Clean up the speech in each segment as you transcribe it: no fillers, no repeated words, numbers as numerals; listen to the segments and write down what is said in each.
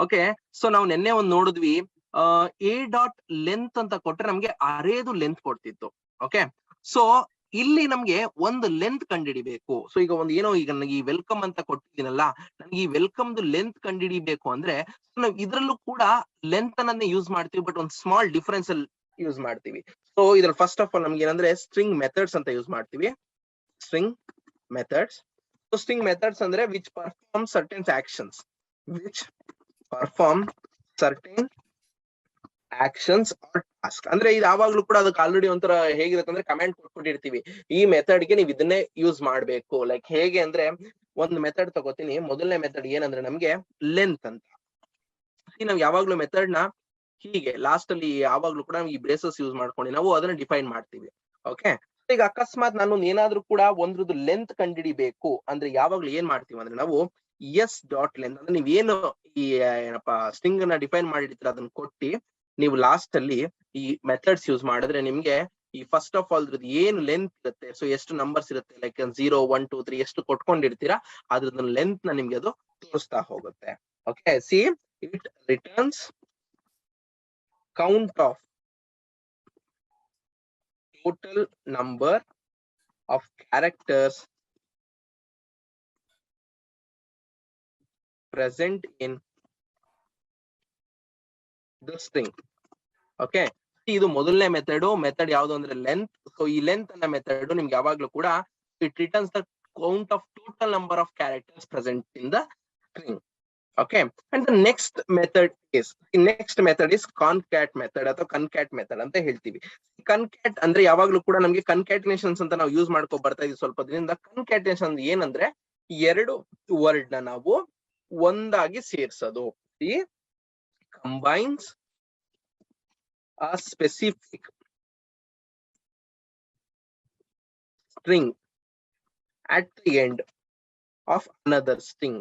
Okay, so ನಾವು ನಿನ್ನೆ ಒಂದ್ ನೋಡಿದ್ವಿ, ಎ ಡಾಟ್ ಲೆಂತ್ ಅಂತ ಕೊಟ್ರೆ ನಮ್ಗೆ ಅರೇದು ಲೆಂತ್ ಕೊಡ್ತಿತ್ತು. ಓಕೆ, ಸೊ ಇಲ್ಲಿ ನಮ್ಗೆ ಒಂದು ಲೆಂತ್ ಕಂಡುಹಿಡಿಬೇಕು. ಸೊ ಈಗ ಒಂದು ಏನೋ ಈಗ ನನಗೆ ಈ ವೆಲ್ಕಮ್ ಅಂತ ಕೊಟ್ಟಿದ್ದೀನಲ್ಲ, ನನಗೆ ಈ ವೆಲ್ಕಮ್ದು ಲೆಂತ್ ಕಂಡುಹಿಡಿಬೇಕು ಅಂದ್ರೆ ನಾವು ಇದ್ರಲ್ಲೂ ಕೂಡ ಲೆಂತ್ ಅನ್ನೇ ಯೂಸ್ ಮಾಡ್ತೀವಿ, ಬಟ್ ಒಂದು ಸ್ಮಾಲ್ ಡಿಫರೆನ್ಸ್ ಅಲ್ಲಿ ಯೂಸ್ ಮಾಡ್ತೀವಿ. ಸೊ ಇದ್ರಲ್ಲಿ ಫಸ್ಟ್ ಆಫ್ ಆಲ್ ನಮ್ಗೆ ಏನಂದ್ರೆ ಸ್ಟ್ರಿಂಗ್ ಮೆಥಡ್ಸ್ ಅಂತ ಯೂಸ್ ಮಾಡ್ತೀವಿ. String methods. So string methods ಅಂದ್ರೆ which perform certain actions, which perform certain actions or task. ಅಂದ್ರೆ ಇದು ಯಾವಾಗ್ಲೂ ಕೂಡ ಅದಕ್ಕೆ ಆಲ್ರೆಡಿ ಒಂಥರ ಹೇಗಿರುತ್ತೆ ಅಂದ್ರೆ ಕಮೆಂಟ್ ಕೊಟ್ಬಿಟ್ಟಿರ್ತೀವಿ, ಈ ಮೆಥಡ್ ಗೆ ನೀವು ಇದನ್ನೇ ಯೂಸ್ ಮಾಡ್ಬೇಕು. ಲೈಕ್ ಹೇಗೆ ಅಂದ್ರೆ ಒಂದು ಮೆಥಡ್ ತಗೋತೀನಿ, ಮೊದಲನೇ ಮೆಥಡ್ ಏನಂದ್ರೆ ನಮ್ಗೆ ಲೆಂತ್ ಅಂತ. ನಾವು ಯಾವಾಗ್ಲೂ ಮೆಥಡ್ ನ ಹೀಗೆ ಲಾಸ್ಟ್ ಅಲ್ಲಿ ಯಾವಾಗ್ಲೂ ಕೂಡ ಈ ಬ್ರೇಸಸ್ ಯೂಸ್ ಮಾಡ್ಕೊಂಡು ನಾವು ಅದನ್ನ ಡಿಫೈನ್ ಮಾಡ್ತೀವಿ. ಓಕೆ, ಈಗ ಅಕಸ್ಮಾತ್ ನಾನು ಏನಾದ್ರೂ ಕೂಡ ಒಂದ್ರದ್ದು ಲೆಂತ್ ಕಂಡುಹಿಡಿಬೇಕು ಅಂದ್ರೆ ಯಾವಾಗ್ಲೂ ಏನ್ ಮಾಡ್ತೀವಿ ಅಂದ್ರೆ ನಾವು ಎಸ್ ಡಾಟ್ ಲೆಂತ್ ಅಂದ್ರೆ ನೀವೇನು ಈ ಏನಪ್ಪಾ ಸ್ಟ್ರಿಂಗ್ ನ ಡಿಫೈನ್ ಮಾಡಿರ್ತೀರ ಅದನ್ನ ಕೊಟ್ಟಿ ನೀವು ಲಾಸ್ಟ್ ಅಲ್ಲಿ ಈ ಮೆಥಡ್ಸ್ ಯೂಸ್ ಮಾಡಿದ್ರೆ ನಿಮ್ಗೆ ಈ ಫಸ್ಟ್ ಆಫ್ ಆಲ್ ಏನು ಲೆಂತ್ ಇರುತ್ತೆ, ಸೊ ಎಷ್ಟು ನಂಬರ್ಸ್ ಇರುತ್ತೆ, ಲೈಕ್ 0 1 2 3 ಎಷ್ಟು ಕೊಟ್ಕೊಂಡಿರ್ತೀರಾ ಅದ್ರದ್ದು ಲೆಂತ್ ನ ನಿಮ್ಗೆ ಅದು ತೋರಿಸ್ತಾ ಹೋಗುತ್ತೆ. Okay, C it returns count of total number of characters present in the string. Okay, ಇದು ಮೊದಲನೇ ಮೆಥಡ್ ಯಾವುದು ಅಂದ್ರೆ ಲೆಂತ್. ಸೊ ಈ ಲೆಂತ್ ಅನ್ನ ಮೆಥಡ್ ನಿಮ್ಗೆ ಯಾವಾಗ್ಲೂ ಕೂಡ it returns the count of total number of characters present in the string. Okay, and the next method is concat method ಅಥವಾ concat method ಅಂತ ಹೇಳ್ತೀವಿ. concat ಅಂದ್ರೆ ಯಾವಾಗ್ಲೂ ಕೂಡ ನಮ್ಗೆ concatenations ಅಂತ ನಾವು ಯೂಸ್ ಮಾಡ್ಕೊ ಬರ್ತಾ ಇದೀವಿ ಸ್ವಲ್ಪ ದಿನದಿಂದ. concatenation ಏನಂದ್ರೆ ಎರಡು ವರ್ಡ್ ನ ನಾವು ಒಂದಾಗಿ ಸೇರ್ಸೋದು. ಈ combines a specific string at the end of another string.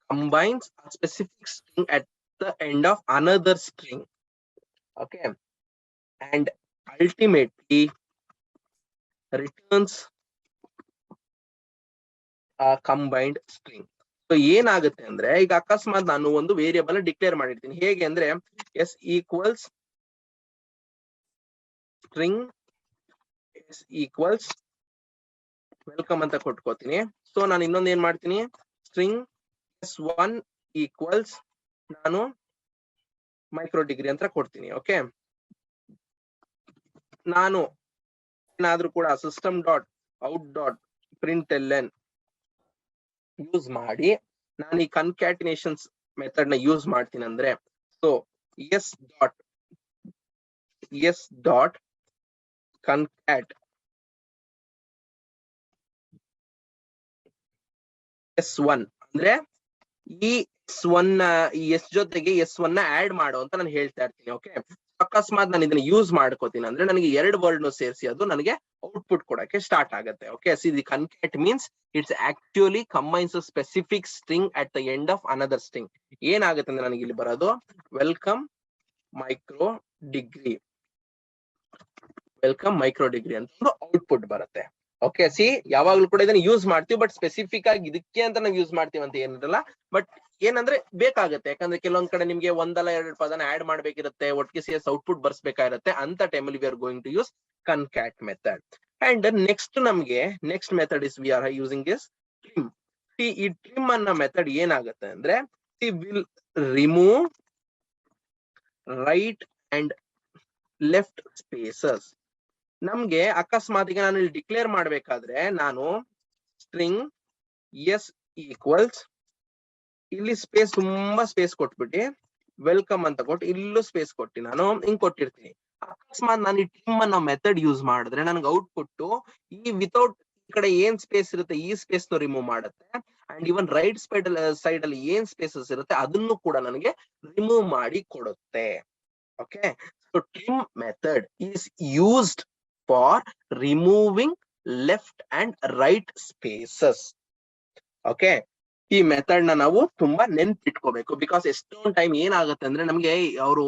Combines a specific string at the end of another string. Okay, and ultimately returns a combined string. So ಏನಾಗುತ್ತೆ ಅಂದ್ರೆ ಈಗ ಅಕಸ್ಮಾತ್ ನಾನು ಒಂದು ವೇರಿಯಬಲ್ ಡಿಕ್ಲೇರ್ ಮಾಡಿರ್ತೀನಿ. ಹೇಗೆ ಅಂದ್ರೆ s equals string s equals welcome ಅಂತ ಕೊಟ್ಕೋತೀನಿ. ಸೊ ನಾನು ಇನ್ನೊಂದು ಏನ್ ಮಾಡ್ತೀನಿ, string s1 equals ನಾನು ಮೈಕ್ರೋ ಡಿಗ್ರಿ ಅಂತ ಕೊಡ್ತೀನಿ. ಓಕೆ, ನಾನು ಏನಾದ್ರೂ ಕೂಡ system dot out dot println use ಮಾಡಿ ನಾನು ಈ ಕನ್ಕ್ಯಾಟಿನೇಷನ್ಸ್ ಮೆಥಡ್ ನ ಯೂಸ್ ಮಾಡ್ತೀನಿ ಅಂದ್ರೆ, ಸೊ ಎಸ್ ಡಾಟ್ s1 ಅಂದ್ರೆ ಈ ಎಸ್ ಜೊತೆಗೆ s1 ನ ಆಡ್ ಮಾಡು ಅಂತ ನಾನು ಹೇಳ್ತಾ ಇರ್ತೀನಿ. ಓಕೆ, ಅಕಸ್ಮಾತ್ ನಾನು ಇದನ್ನ ಯೂಸ್ ಮಾಡ್ಕೋತೀನಿ ಅಂದ್ರೆ ನನಗೆ ಎರಡು ವರ್ಡ್ ಸೇರಿಸಿ ಅದು ನನಗೆ ಔಟ್ಪುಟ್ ಕೊಡಕ್ಕೆ ಸ್ಟಾರ್ಟ್ ಆಗುತ್ತೆ. Okay, see the concat means it's actually combines a specific string at the end of another string. ಏನಾಗುತ್ತೆ ಅಂದ್ರೆ ನನಗೆ ಇಲ್ಲಿ ಬರೋದು ವೆಲ್ಕಮ್ ಮೈಕ್ರೋ ಡಿಗ್ರಿ ಅಂತ ಒಂದು ಔಟ್ಪುಟ್ ಬರುತ್ತೆ. ಓಕೆ, ಸಿ ಯಾವಾಗ್ಲೂ ಕೂಡ ಇದನ್ನ ಯೂಸ್ ಮಾಡ್ತೀವಿ, ಬಟ್ ಸ್ಪೆಸಿಫಿಕ್ ಆಗಿ ಇದಕ್ಕೆ ಅಂತ ನಾವು ಯೂಸ್ ಮಾಡ್ತೀವಿ ಅಂತ ಏನಿರಲ್ಲ. ಬಟ್ ಏನಂದ್ರೆ ಬೇಕಾಗುತ್ತೆ, ಯಾಕಂದ್ರೆ ಕೆಲವೊಂದ್ ಕಡೆ ನಿಮ್ಗೆ ಒಂದಲ್ಲ ಎರಡು ಪದನ ಆಡ್ ಮಾಡ್ಬೇಕಿರುತ್ತೆ, ಒಟ್ಟಿಗೆ ಸೇರಿಸಿ ಔಟ್ಪುಟ್ ಬರ್ಸ್ಬೇಕಾಗಿರುತ್ತೆ. ಅಂತ ಟೈಮಲ್ಲಿ we are going to use concat method. And next method is we are using is trim. ಈ ಟ್ರಿಮ್ ಅನ್ನೋ ಮೆಥಡ್ ಏನಾಗುತ್ತೆ ಅಂದ್ರೆ will remove right and left spaces. ನಮ್ಗೆ ಅಕಸ್ಮಾತ್ ಈಗ ನಾನು ಇಲ್ಲಿ ಡಿಕ್ಲೇರ್ ಮಾಡ್ಬೇಕಾದ್ರೆ ನಾನು ಸ್ಟ್ರಿಂಗ್ ಎಸ್ ಈಕ್ವಲ್ಸ್ ಇಲ್ಲಿ ಸ್ಪೇಸ್ ತುಂಬಾ ಸ್ಪೇಸ್ ಕೊಟ್ಬಿಟ್ಟು ವೆಲ್ಕಮ್ ಅಂತ ಕೊಟ್ಟು ಇಲ್ಲೂ ಸ್ಪೇಸ್ ಕೊಟ್ಟು ನಾನು ಹಿಂಗ್ ಕೊಟ್ಟಿರ್ತೀನಿ. ಅಕಸ್ಮಾತ್ ನಾನು ಈ ಟ್ರಿಮ್ ಅನ್ನೋ ಮೆಥಡ್ ಯೂಸ್ ಮಾಡಿದ್ರೆ ನನಗೆ ಔಟ್ಪುಟ್ ಈ ವಿತೌಟ್ ಈ ಕಡೆ ಏನ್ ಸ್ಪೇಸ್ ಇರುತ್ತೆ ಈ ಸ್ಪೇಸ್ ನ ರಿಮೂವ್ ಮಾಡುತ್ತೆ. ಅಂಡ್ ಇವನ್ ರೈಟ್ ಸೈಡ್ ಅಲ್ಲಿ ಏನ್ ಸ್ಪೇಸಸ್ ಇರುತ್ತೆ ಅದನ್ನು ಕೂಡ ನನಗೆ ರಿಮೂವ್ ಮಾಡಿ ಕೊಡುತ್ತೆ. Okay, so trim method is used for removing left and right spaces. Okay, ಈ ಮೆಥಡ್ ನ ನಾವು ತುಂಬಾ ನೆನ್ಪಿಟ್ಕೋಬೇಕು. ಬಿಕಾಸ್ ಎಷ್ಟೊಂದು ಟೈಮ್ ಏನಾಗುತ್ತೆ ಅಂದ್ರೆ ನಮ್ಗೆ ಅವರು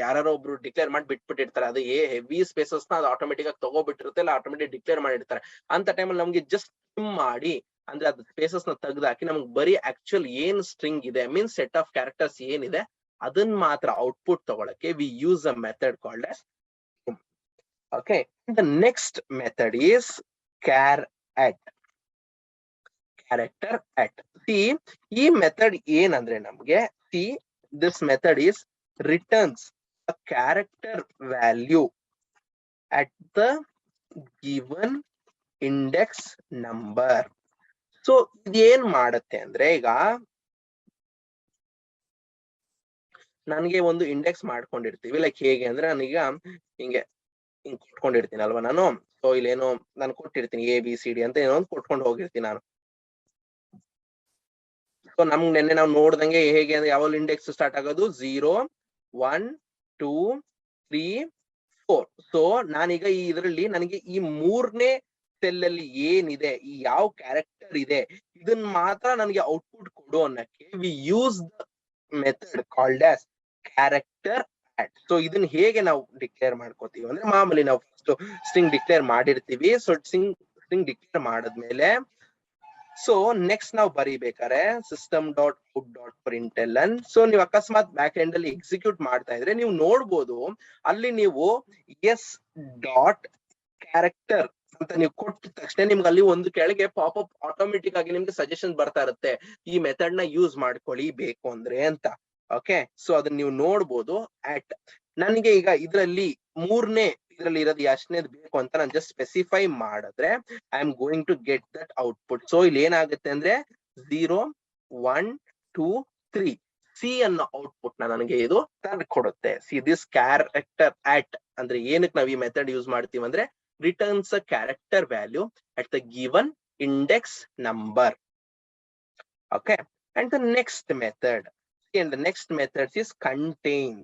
ಯಾರೋ ಒಬ್ರು ಡಿಕ್ಲೇರ್ ಮಾಡಿ ಬಿಟ್ಬಿಟ್ಟಿರ್ತಾರೆ, ಅದು ಹೆವಿ ಸ್ಪೇಸಸ್ ನ ಅದು ಆಟೋಮೆಟಿಕ್ ಆಗಿ ತಗೋಬಿಟ್ಟಿರುತ್ತೆ, ಇಲ್ಲ ಆಟೋಮೆಟಿಕ್ ಡಿಕ್ಲೇರ್ ಮಾಡಿರ್ತಾರೆ. ಅಂತ ಟೈಮಲ್ಲಿ ನಮ್ಗೆ ಜಸ್ಟ್ ಟ್ರಿಮ್ ಮಾಡಿ ಅಂದ್ರೆ ಅದು ಸ್ಪೇಸಸ್ ನ ತೆಗ್ದಾಕಿ ನಮ್ಗೆ ಬರೀ ಆಕ್ಚುಯಲ್ ಏನ್ ಸ್ಟ್ರಿಂಗ್ ಇದೆ ಮೀನ್ಸ್ ಸೆಟ್ ಆಫ್ ಕ್ಯಾರೆಕ್ಟರ್ಸ್ ಏನಿದೆ ಅದನ್ನ ಮಾತ್ರ ಔಟ್ಪುಟ್ ತಗೊಳಕ್ಕೆ we use a method called as okay. The next method is char at, character at. See, ಈ ಮೆಥಡ್ ಏನಂದ್ರೆ ನಮ್ಗೆ see this method is returns a character value at the given index number. So ಇದೇನ್ ಮಾಡುತ್ತೆ ಅಂದ್ರೆ ಈಗ ನನಗೆ ಒಂದು index ಮಾಡ್ಕೊಂಡಿರ್ತೀವಿ ಲೈಕ್ ಹೇಗೆ ಅಂದ್ರೆ ನಾನೀಗ ಹಿಂಗೆ ಹಿಂಗ್ ಕೊಟ್ಕೊಂಡಿರ್ತೀನಿ ಅಲ್ವಾ ನಾನು. ಸೊ ಇಲ್ಲೇನೋ ನಾನು ಕೊಟ್ಟಿರ್ತೀನಿ ABCD ಅಂತ ಏನೋ ಒಂದು ಕೊಟ್ಕೊಂಡು ಹೋಗಿರ್ತೀನಿ ನಾನು. ಸೊ ನಮ್ಗೆ ನೆನ್ನೆ ನಾವು ನೋಡ್ದಂಗೆ ಹೇಗೆ ಅಂದ್ರೆ ಯಾವಾಗ ಇಂಡೆಕ್ಸ್ ಸ್ಟಾರ್ಟ್ ಆಗೋದು 0 1 2 3 4. ಸೊ ನಾನೀಗ ಈ ಇದರಲ್ಲಿ ನನಗೆ ಈ 3ನೇ ಸೆಲ್ ಅಲ್ಲಿ ಏನಿದೆ ಈ ಯಾವ ಕ್ಯಾರೆಕ್ಟರ್ ಇದೆ ಇದನ್ನ ಮಾತ್ರ ನನಗೆ ಔಟ್ಪುಟ್ ಕೊಡು ಅನ್ನಕ್ಕೆ we use the method called as character at. So ಇದನ್ನ ಹೇಗೆ ನಾವು ಡಿಕ್ಲೇರ್ ಮಾಡ್ಕೋತೀವಿ ಅಂದ್ರೆ ಮಾಮೂಲಿ ನಾವು ಫಸ್ಟ್ ಸ್ಟ್ರಿಂಗ್ ಡಿಕ್ಲೇರ್ ಮಾಡಿರ್ತೀವಿ. ಸೊ ಸ್ಟ್ರಿಂಗ್ ಡಿಕ್ಲೇರ್ ಮಾಡದ್ಮೇಲೆ ಸೊ ನೆಕ್ಸ್ಟ್ ನಾವು ಬರೀಬೇಕಾರೆ system.out.println. ಸೊ ನೀವು ಅಕಸ್ಮಾತ್ ಬ್ಯಾಕ್ ಎಂಡ್ ಅಲ್ಲಿ ಎಕ್ಸಿಕ್ಯೂಟ್ ಮಾಡ್ತಾ ಇದ್ರೆ ನೀವು ನೋಡ್ಬೋದು ಅಲ್ಲಿ ನೀವು ಎಸ್ ಡಾಟ್ ಕ್ಯಾರೆಕ್ಟರ್ ಅಂತ ನೀವು ಕೊಟ್ಟ ತಕ್ಷಣ ನಿಮ್ಗೆ ಅಲ್ಲಿ ಒಂದು ಕೆಳಗೆ ಪಾಪ್ಅಪ್ ಆಟೋಮೆಟಿಕ್ ಆಗಿ ನಿಮ್ಗೆ ಸಜೆಷನ್ ಬರ್ತಾ ಇರುತ್ತೆ ಈ ಮೆಥಡ್ ನ ಯೂಸ್ ಮಾಡ್ಕೊಳ್ಳಿ ಬೇಕು ಅಂದ್ರೆ ಅಂತ. ಓಕೆ, ಸೊ ಅದನ್ನ ನೀವು ನೋಡ್ಬೋದು. ಅಟ್ ನನಗೆ ಈಗ ಇದರಲ್ಲಿ 3ನೇ ಇದರಲ್ಲಿ ಇರೋದು ಎಷ್ಟನೇದು ಬೇಕು ಅಂತ ನಾನು ಜಸ್ಟ್ ಸ್ಪೆಸಿಫೈ ಮಾಡಿದ್ರೆ I am going to get that output. So ಇಲ್ಲಿ ಏನಾಗುತ್ತೆ ಅಂದ್ರೆ 0 1 2 3 ಸಿ ಅನ್ನೋ ಔಟ್ಪುಟ್ ನನಗೆ ಇದು ತಂದು ಕೊಡುತ್ತೆ. ಸಿ ದಿಸ್ ಕ್ಯಾರೆಕ್ಟರ್ ಅಟ್ ಅಂದ್ರೆ ಏನಕ್ಕೆ ನಾವು ಈ ಮೆಥಡ್ ಯೂಸ್ ಮಾಡ್ತೀವಿ ಅಂದ್ರೆ returns a character value at the given index number. Okay, and the next method, and the next method is contain.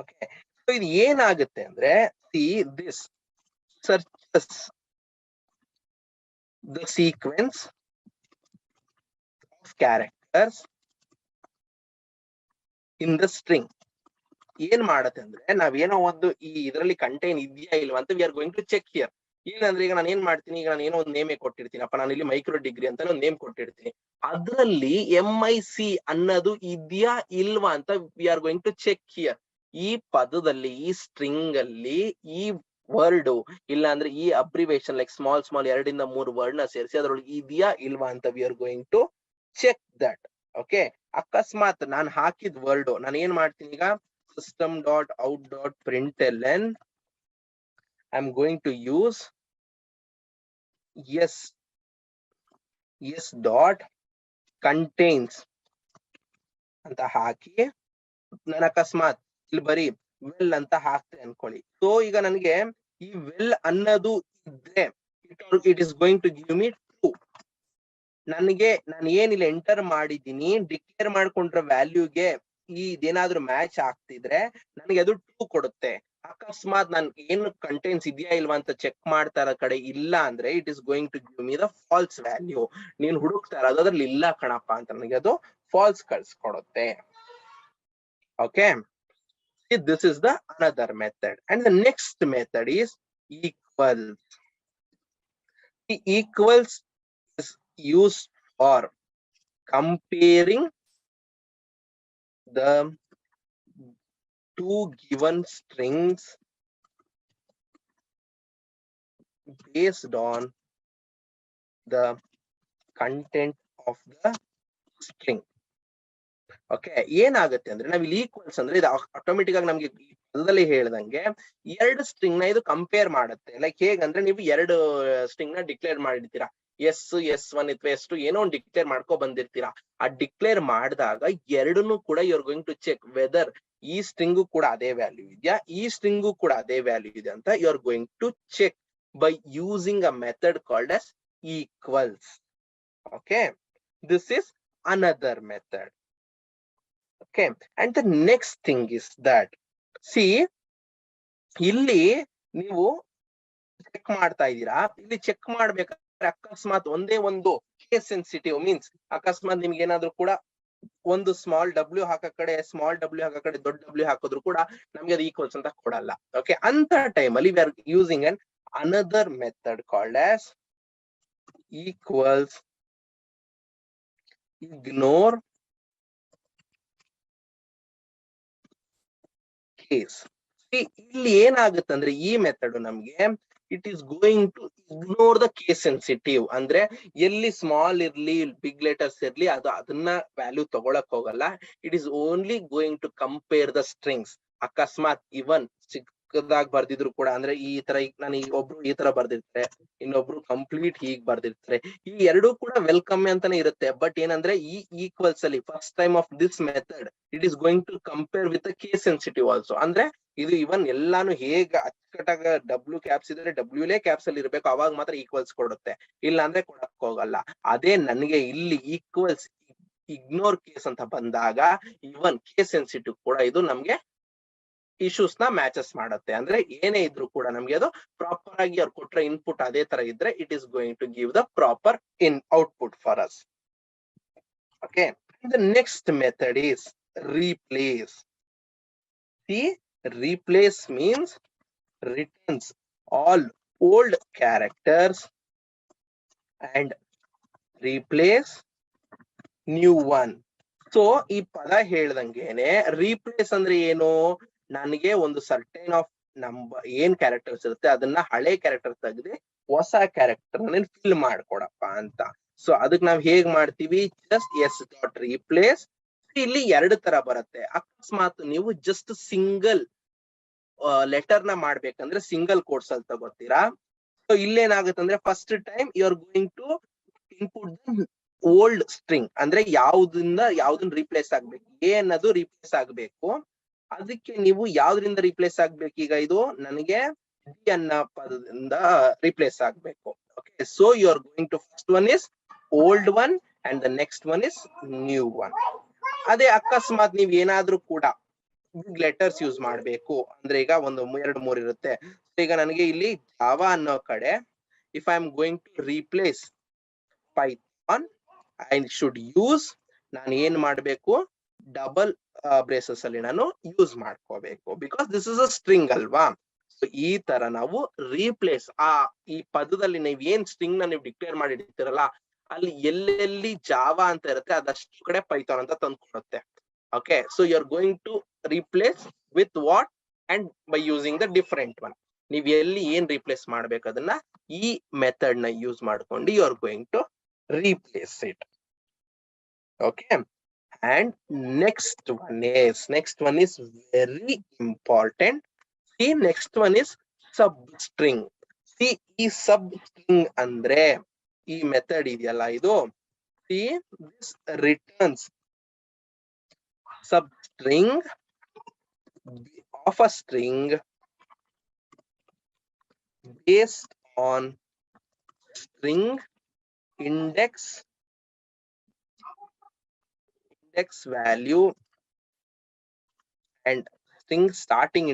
Okay, so ಇದು ಏನಾಗುತ್ತೆ ಅಂದ್ರೆ see this searches the sequence of characters in the string. ಏನ್ ಮಾಡತ್ತೆ ಅಂದ್ರೆ ನಾವೇನೋ ಒಂದು ಈ ಇದರಲ್ಲಿ ಕಂಟೈನ್ ಇದೆಯಾ ಇಲ್ವಾ ಅಂತ we are going to check here. ಏನಂದ್ರೆ ಈಗ ನಾನು ಏನ್ ಮಾಡ್ತೀನಿ, ಈಗ ನಾನು ಏನೋ ಒಂದು ನೇಮೇ ಕೊಟ್ಟಿರ್ತೀನಿ ಅಪ್ಪ, ನಾನು ಇಲ್ಲಿ ಮೈಕ್ರೋ ಡಿಗ್ರಿ ಅಂತ ಒಂದು ನೇಮ್ ಕೊಟ್ಟಿರ್ತೀನಿ, ಅದ್ರಲ್ಲಿ MIC ಅನ್ನೋದು ಇದೆಯಾ ಇಲ್ವಾ ಅಂತ we are going to check here. ಈ ಪದದಲ್ಲಿ ಈ ಸ್ಟ್ರಿಂಗ್ ಅಲ್ಲಿ ಈ ವರ್ಡ್ ಇಲ್ಲ ಅಂದ್ರೆ ಈ ಅಬ್ರಿವೇಶನ್ ಲೈಕ್ ಸ್ಮಾಲ್ 2 ಇಂದ 3 ವರ್ಡ್ ನ ಸೇರಿಸಿ ಅದ್ರೊಳಗೆ ಇದೆಯಾ ಇಲ್ವಾ ಅಂತ we are going to check that. Okay, ಅಕಸ್ಮಾತ್ ನಾನು ಹಾಕಿದ ವರ್ಡ್ ನಾನು ಏನ್ ಮಾಡ್ತೀನಿ ಈಗ system.out.println I'm going to use yes dot contains ಅಂತ ಹಾಕಿ ನಾನು ಅಕಸ್ಮಾತ್ ಇಲ್ಲಿ ಬರೀ ವೆಲ್ ಅಂತ ಹಾಕ್ತೆ ಅನ್ಕೊಳ್ಳಿ. ಸೊ ಈಗ ನನಗೆ ಈ ವೆಲ್ ಅನ್ನೋದು ಇದ್ರೆ it is going to give me true. ನನಗೆ ನಾನು ಏನಿಲ್ಲ ಎಂಟರ್ ಮಾಡಿದ್ದೀನಿ ಡಿಕ್ಲೇರ್ ಮಾಡ್ಕೊಂಡ್ರ ವ್ಯಾಲ್ಯೂಗೆ ಇದೇನಾದ್ರೂ ಮ್ಯಾಚ್ ಆಗ್ತಿದ್ರೆ ನನಗೆ ಅದು ಟ್ರೂ ಕೊಡುತ್ತೆ. ಅಕಸ್ಮಾತ್ ನಾನು ಏನು ಕಂಟೆಂಟ್ಸ್ ಇದೆಯಾ ಇಲ್ವಾ ಅಂತ ಚೆಕ್ ಮಾಡ್ತಾ ಇರೋ ಕಡೆ ಇಲ್ಲ ಅಂದ್ರೆ it is going to give me the false value. ನೀನ್ ಹುಡುಕ್ತಾ ಇರೋದು ಅದ್ರಲ್ಲಿ ಇಲ್ಲ ಕಣಪ್ಪ ಅಂತ ನನಗೆ ಅದು ಫಾಲ್ಸ್ ಕಳ್ಸ್ಕೊಡುತ್ತೆ. Okay, this is the another method. And the next method is equals. The equals is used for comparing the two given strings based on the content of the string. Okay, ಏನಾಗುತ್ತೆ ಅಂದ್ರೆ ನಾವಿಲ್ಲಿ equals ಅಂದ್ರೆ ಇದು automatic ಆಗಿ ನಮ್ಗೆ ಪದದಲ್ಲಿ ಹೇಳ್ದಂಗೆ 2 string ನ ಇದು ಕಂಪೇರ್ ಮಾಡುತ್ತೆ. ಲೈಕ್ ಹೇಗಂದ್ರೆ ನೀವು 2 ಸ್ಟ್ರಿಂಗ್ ನ ಡಿಕ್ಲೇರ್ ಮಾಡಿರ್ತೀರಾ, S1 ಅಥವಾ S2 ಏನೋ ಒಂದು ಡಿಕ್ಲೇರ್ ಮಾಡ್ಕೊ ಬಂದಿರ್ತೀರಾ. ಆ ಡಿಕ್ಲೇರ್ ಮಾಡಿದಾಗ ಎರಡನ್ನೂ ಕೂಡ you are going to check whether ಈ ಸ್ಟ್ರಿಂಗು ಕೂಡ ಅದೇ ವ್ಯಾಲ್ಯೂ ಇದೆಯಾ, ಈ ಸ್ಟ್ರಿಂಗು ಕೂಡ ಅದೇ ವ್ಯಾಲ್ಯೂ ಇದೆ ಅಂತ you are going to check by using a method called as equals. Okay, this is another method. Okay, and the next thing is that see ಇಲ್ಲಿ ನೀವು ಚೆಕ್ ಮಾಡ್ತಾ ಇದ್ದೀರಾ, ಇಲ್ಲಿ ಚೆಕ್ ಮಾಡ್ಬೇಕಾದ್ರೆ ಅಕಸ್ಮಾತ್ ಒಂದೇ ಒಂದು ಕೇಸ್ ಸೆನ್ಸಿಟಿವ್ ಮೀನ್ಸ್ ಅಕಸ್ಮಾತ್ ನಿಮ್ಗೆ ಏನಾದ್ರು ಕೂಡ ಒಂದು ಸ್ಮಾಲ್ W ಹಾಕೋ ಕಡೆ ಸ್ಮಾಲ್ W ಹಾಕೋ ಕಡೆ ದೊಡ್ಡ W ಹಾಕಿದ್ರು ಕೂಡ ನಮ್ಗೆ ಅದು ಈಕ್ವಲ್ಸ್ ಅಂತ ಕೊಡಲ್ಲ. ಓಕೆ, ಅಂತ ಟೈಮ್ ಅಲ್ಲಿ we are using an another method called as equals ignore case. ಇಲ್ಲಿ ಏನಾಗುತ್ತಂದ್ರೆ ಈ ಮೆಥಡ್ ನಮ್ಗೆ it is going to ignore the case sensitive, ಅಂದ್ರೆ ಎಲ್ಲಿ ಸ್ಮಾಲ್ ಇರ್ಲಿ ಬಿಗ್ ಲೆಟರ್ಸ್ ಇರ್ಲಿ ಅದನ್ನ ವ್ಯಾಲ್ಯೂ ತಗೊಳಕ್ ಹೋಗಲ್ಲ. It is only going to compare the strings. ಅಕಸ್ಮಾತ್ ಇವನ್ ಚಿಕ್ಕದಾಗಿ ಬರ್ದಿದ್ರು ಕೂಡ, ಅಂದ್ರೆ ಈ ತರ ನಾನು ಒಬ್ರು ಈ ತರ ಬರ್ದಿರ್ತಾರೆ, ಇನ್ನೊಬ್ರು ಕಂಪ್ಲೀಟ್ ಹೀಗ್ ಬರ್ದಿರ್ತಾರೆ, ಈ ಎರಡೂ ಕೂಡ ವೆಲ್ಕಮ್ ಅಂತಾನೆ ಇರುತ್ತೆ. ಬಟ್ ಏನಂದ್ರೆ ಈ ಈಕ್ವಲ್ಸ್ ಅಲ್ಲಿ first time of this method it is going to compare with case sensitive also. ಅಂದ್ರೆ ಇದು ಇವನ್ ಎಲ್ಲಾನು ಹೇಗ ಅಚ್ಚುಕಟ್ಟಾಗ ಡಬ್ಲ್ಯೂ ಕ್ಯಾಪ್ಸ್ ಇದ್ರೆ ಡಬ್ಲ್ಯೂಲೇ ಕ್ಯಾಪ್ಸ್ ಅಲ್ಲಿ ಇರ್ಬೇಕು, ಅವಾಗ ಮಾತ್ರ ಈಕ್ವಲ್ಸ್ ಕೊಡುತ್ತೆ, ಇಲ್ಲ ಅಂದ್ರೆ ಕೊಡಕ್ ಹೋಗಲ್ಲ. ಅದೇ ನನಗೆ ಇಲ್ಲಿ ಈಕ್ವಲ್ಸ್ ಇಗ್ನೋರ್ ಕೇಸ್ ಅಂತ ಬಂದಾಗ ಇವನ್ ಕೇಸ್ ಸೆನ್ಸಿಟಿವ್ ಕೂಡ ಇದು ನಮ್ಗೆ ಇಶ್ಯೂಸ್ ನ ಮ್ಯಾಚಸ್ ಮಾಡುತ್ತೆ. ಅಂದ್ರೆ ಏನೇ ಇದ್ರು ಕೂಡ ನಮ್ಗೆ ಅದು ಪ್ರಾಪರ್ ಆಗಿ ಅವ್ರು ಕೊಟ್ರೆ ಇನ್ಪುಟ್ ಅದೇ ತರ ಇದ್ರೆ it is going to give the proper in output for us. Okay, the next method is replace. See, replace means returns all old characters and replace new one. So ಈ ಪದ ಹೇಳ್ದಂಗೆನೆ replace ಅಂದ್ರೆ ಏನು, ನನಗೆ ಒಂದು certain of ಏನ್ characters ಇರುತ್ತೆ ಅದನ್ನ ಹಳೆ ಕ್ಯಾರೆಕ್ಟರ್ ತೆಗೆದು ಹೊಸ ಕ್ಯಾರೆಕ್ಟರ್ ಫಿಲ್ ಮಾಡ್ಕೊಡಪ್ಪ ಅಂತ. ಸೊ ಅದಕ್ಕೆ ನಾವ್ ಹೇಗ್ ಮಾಡ್ತೀವಿ, ಜಸ್ಟ್ ಎಸ್ ಡಾಟ್ ರೀಪ್ಲೇಸ್. ಇಲ್ಲಿ ಎರಡು ತರ ಬರುತ್ತೆ. ಅಕಸ್ಮಾತ್ ನೀವು ಜಸ್ಟ್ ಸಿಂಗಲ್ ಲೆಟರ್ ನ ಮಾಡ್ಬೇಕಂದ್ರೆ ಸಿಂಗಲ್ ಕೋಟ್ಸ್ ಅಲ್ಲಿ ತಗೋತೀರಾ. ಸೊ ಇಲ್ಲೇನಾಗುತ್ತೆ ಅಂದ್ರೆ first time you are going to input old string, ಅಂದ್ರೆ ಯಾವ್ದನ್ನ ರೀಪ್ಲೇಸ್ ಆಗ್ಬೇಕು, ಎ ಅನ್ನೋದು ರೀಪ್ಲೇಸ್ ಆಗ್ಬೇಕು. ಅದಕ್ಕೆ ನೀವು ಯಾವ್ದ್ರಿಂದ ರೀಪ್ಲೇಸ್ ಆಗ್ಬೇಕು, ಈಗ ಇದು ನನಗೆ ಡಿ ಅನ್ನೋ ಪದದಿಂದ ರೀಪ್ಲೇಸ್ ಆಗ್ಬೇಕು. Okay, so you are going to first one is old one and the next one is new one. ಅದೇ ಅಕಸ್ಮಾತ್ ನೀವ್ ಏನಾದ್ರೂ ಕೂಡ ಬಿಗ್ ಲೆಟರ್ಸ್ ಯೂಸ್ ಮಾಡ್ಬೇಕು ಅಂದ್ರೆ ಈಗ ಒಂದು 2-3 ಇರುತ್ತೆ. ಈಗ ನನಗೆ ಇಲ್ಲಿ ಜಾವಾ ಅನ್ನೋ ಕಡೆ if I am going to replace python I should use, ನಾನು ಏನ್ ಮಾಡ್ಬೇಕು, ಡಬಲ್ ಬ್ರೇಸಸ್ ಅಲ್ಲಿ ನಾನು ಯೂಸ್ ಮಾಡ್ಕೋಬೇಕು, because this is a string ಅಲ್ವಾ. ಸೊ ಈ ತರ ನಾವು ರೀಪ್ಲೇಸ್ ಈ ಪದದಲ್ಲಿ ನೀವು ಏನ್ ಸ್ಟ್ರಿಂಗ್ ನ ನೀವು ಡಿಕ್ಲೇರ್ ಮಾಡಿ ಇಡ್ತೀರಲ್ಲ ಅಲ್ಲಿ ಎಲ್ಲೆಲ್ಲಿ ಜಾವಾ ಅಂತ ಇರುತ್ತೆ ಅದಷ್ಟು ಕಡೆ ಪೈಥಾನ್ ಅಂತ ತಂದ್ಕೊಡುತ್ತೆ. Okay, so you are going to replace with what and by using the different one. ನೀವ್ ಎಲ್ಲಿ ಏನ್ ರೀಪ್ಲೇಸ್ ಮಾಡ್ಬೇಕು ಅದನ್ನ ಈ ಮೆಥಡ್ ನ ಯೂಸ್ ಮಾಡ್ಕೊಂಡು you are going to replace it. Okay, and next one is very important. See, next one is substring. See, ಈ substring ಅಂದ್ರೆ ಈ ಮೆಥಡ್ ಇದೆಯಲ್ಲ ಇದು, see this returns substring of a string based on string index value and string starting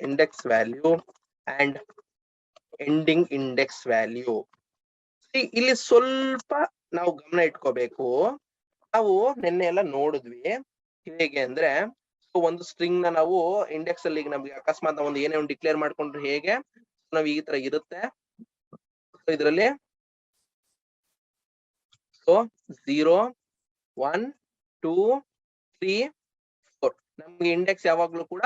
index value and ending index value. See, ಇಲ್ಲಿ ಸ್ವಲ್ಪ ನಾವು ಗಮನ ಇಟ್ಕೋಬೇಕು. ನಾವು ನಿನ್ನೆ ಎಲ್ಲ ನೋಡಿದ್ವಿ ಹೇಗೆ ಅಂದ್ರೆ, ಒಂದು ಸ್ಟ್ರಿಂಗ್ ನ ನಾವು ಇಂಡೆಕ್ಸ್ ಅಲ್ಲಿ ನಮ್ಗೆ ಅಕಸ್ಮಾತ್ ಒಂದು ಏನೇ ಒಂದು ಡಿಕ್ಲೇರ್ ಮಾಡ್ಕೊಂಡ್ರೆ ಹೇಗೆ ನಾವ್ ಈ ತರ ಇರುತ್ತೆ. ಇದರಲ್ಲಿ ಸೊ 0 1 2 3 4 ನಮ್ಗೆ ಇಂಡೆಕ್ಸ್ ಯಾವಾಗ್ಲೂ ಕೂಡ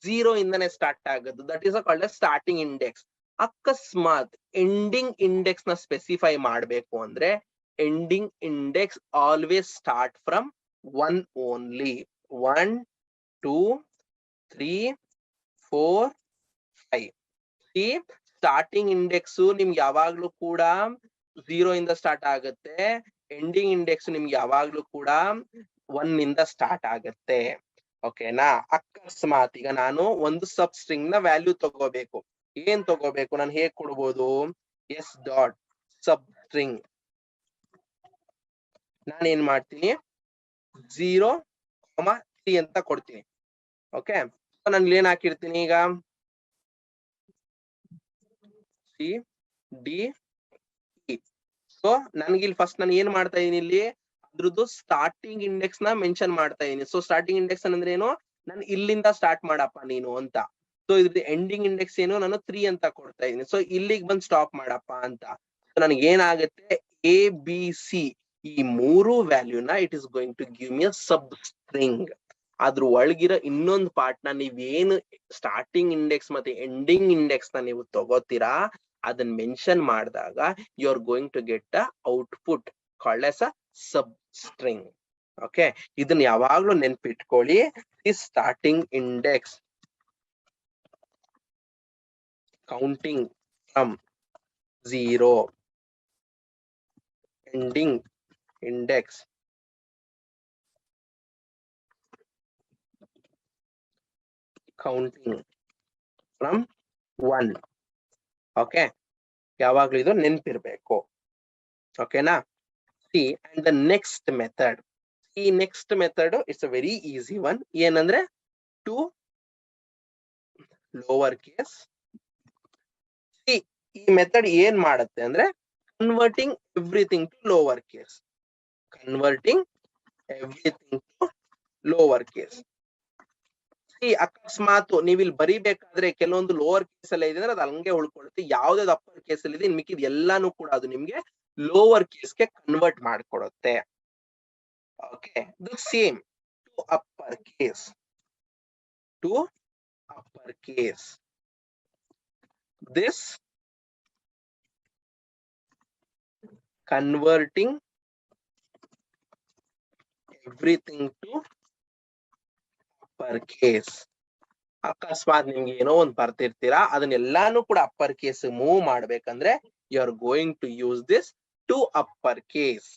0 ಇಂದನೇ ಸ್ಟಾರ್ಟ್ ಆಗೋದು. That is called starting index. ಅಕಸ್ಮಾತ್ ಎಂಡಿಂಗ್ ಇಂಡೆಕ್ಸ್ ನ ಸ್ಪೆಸಿಫೈ ಮಾಡ್ಬೇಕು ಅಂದ್ರೆ ending index always start from 1 only. 1 2 3 4 5. ಈ ಸ್ಟಾರ್ಟಿಂಗ್ ಇಂಡೆಕ್ಸ್ ನಿಮ್ಗೆ ಯಾವಾಗ್ಲೂ ಕೂಡ 0 ಇಂದ ಸ್ಟಾರ್ಟ್ ಆಗುತ್ತೆ. ಎಂಡಿಂಗ್ ಇಂಡೆಕ್ಸ್ ನಿಮ್ಗೆ ಯಾವಾಗ್ಲೂ ಕೂಡ 1 ಇಂದ ಸ್ಟಾರ್ಟ್ ಆಗುತ್ತೆ. ಓಕೆನಾ. ಅಕಸ್ಮಾತ್ ಈಗ ನಾನು ಒಂದು ಸಬ್ ಸ್ಟ್ರಿಂಗ್ ನ ವ್ಯಾಲ್ಯೂ ತಗೋಬೇಕು, ಏನ್ ತಗೋಬೇಕು, ನಾನು ಹೇಗ್ ಕೊಡ್ಬೋದು, ಎಸ್ ಡಾಟ್ ಸಬ್ ಸ್ಟ್ರಿಂಗ್ ನಾನು ಏನ್ ಮಾಡ್ತೀನಿ 0,3 ಅಂತ ಕೊಡ್ತೀನಿ. ಓಕೆ, ನಾನು ಏನ್ ಹಾಕಿರ್ತೀನಿ ಈಗ ಸಿ ಡಿ ಇ. ಸೊ ನನ್ಗಿಲ್ಲಿ ಫಸ್ಟ್ ನಾನು ಏನ್ ಮಾಡ್ತಾ ಇದೀನಿ, ಇಲ್ಲಿ ಅದ್ರದ್ದು ಸ್ಟಾರ್ಟಿಂಗ್ ಇಂಡೆಕ್ಸ್ ನ ಮೆನ್ಷನ್ ಮಾಡ್ತಾ ಇದೀನಿ. ಸೊ ಸ್ಟಾರ್ಟಿಂಗ್ ಇಂಡೆಕ್ಸ್ ಅಂದ್ರೆ ಏನು, ನಾನು ಇಲ್ಲಿಂದ ಸ್ಟಾರ್ಟ್ ಮಾಡಪ್ಪ ನೀನು ಅಂತ. ಸೊ ಇದ್ರದ್ದು ಎಂಡಿಂಗ್ ಇಂಡೆಕ್ಸ್ ಏನು, ನಾನು 3 ಅಂತ ಕೊಡ್ತಾ ಇದೀನಿ. ಸೊ ಇಲ್ಲಿಗೆ ಬಂದು ಸ್ಟಾಪ್ ಮಾಡಪ್ಪ ಅಂತ. ನನಗೆ ಏನಾಗುತ್ತೆ ಎ ಬಿ ಸಿ ಈ ಮೂರು ವ್ಯಾಲ್ಯೂನ it is going to give me a substring. ಅದ್ರ ಒಳಗಿರೋ ಇನ್ನೊಂದು ಪಾರ್ಟ್ ನ ನೀವೇನು ಸ್ಟಾರ್ಟಿಂಗ್ ಇಂಡೆಕ್ಸ್ ಮತ್ತೆ ಎಂಡಿಂಗ್ ಇಂಡೆಕ್ಸ್ ನ ನೀವು ತಗೋತೀರಾ ಅದನ್ನ ಮೆನ್ಷನ್ ಮಾಡಿದಾಗ you are going to get a output called as a substring. Okay, ಇದನ್ನ ಯಾವಾಗ್ಲೂ ನೆನ್ಪಿಟ್ಕೊಳ್ಳಿ. ಈ starting index counting from 0, ending index counting from 1. Okay, ಯಾವಾಗ್ಲೂ ಇದು ನೆನ್ಪಿರ್ಬೇಕು. ಓಕೆನಾ? See, and the next method, ಈ next method it's a very easy one. ಏನಂದ್ರೆ to lower case. ಈ ಮೆಥಡ್ ಏನ್ ಮಾಡುತ್ತೆ ಅಂದ್ರೆ converting everything to lower case. Converting everything to lower case. ಅಕಸ್ಮಾತ್ ನೀವು ಇಲ್ಲಿ ಬರಿಬೇಕಾದ್ರೆ ಕೆಲವೊಂದು ಲೋವರ್ ಕೇಸ್ ಎಲ್ಲ ಇದೆ ಅಂದ್ರೆ ಅದು ಹಂಗೆ ಉಳ್ಕೊಳ್ಳುತ್ತೆ. ಯಾವ್ದಾವ್ದು ಅಪ್ಪರ್ ಕೇಸ್ ಅಲ್ಲಿ ಇದೆ ಮಿಕ್ಕಿದ ಎಲ್ಲಾನು ಕೂಡ ಅದು ನಿಮ್ಗೆ ಲೋವರ್ ಕೇಸ್ಗೆ ಕನ್ವರ್ಟ್ ಮಾಡ್ಕೊಡುತ್ತೆ. Okay, the same to upper case. To upper case, this converting everything to upper case. ಅಕಸ್ಮಾತ್ ನಿಮ್ಗೆ ಏನೋ ಒಂದು ಬರ್ತಿರ್ತೀರಾ ಅದನ್ನೆಲ್ಲಾನು ಕೂಡ ಅಪ್ಪರ್ ಕೇಸ್ ಮೂವ್ ಮಾಡ್ಬೇಕಂದ್ರೆ you are going to use this to upper case.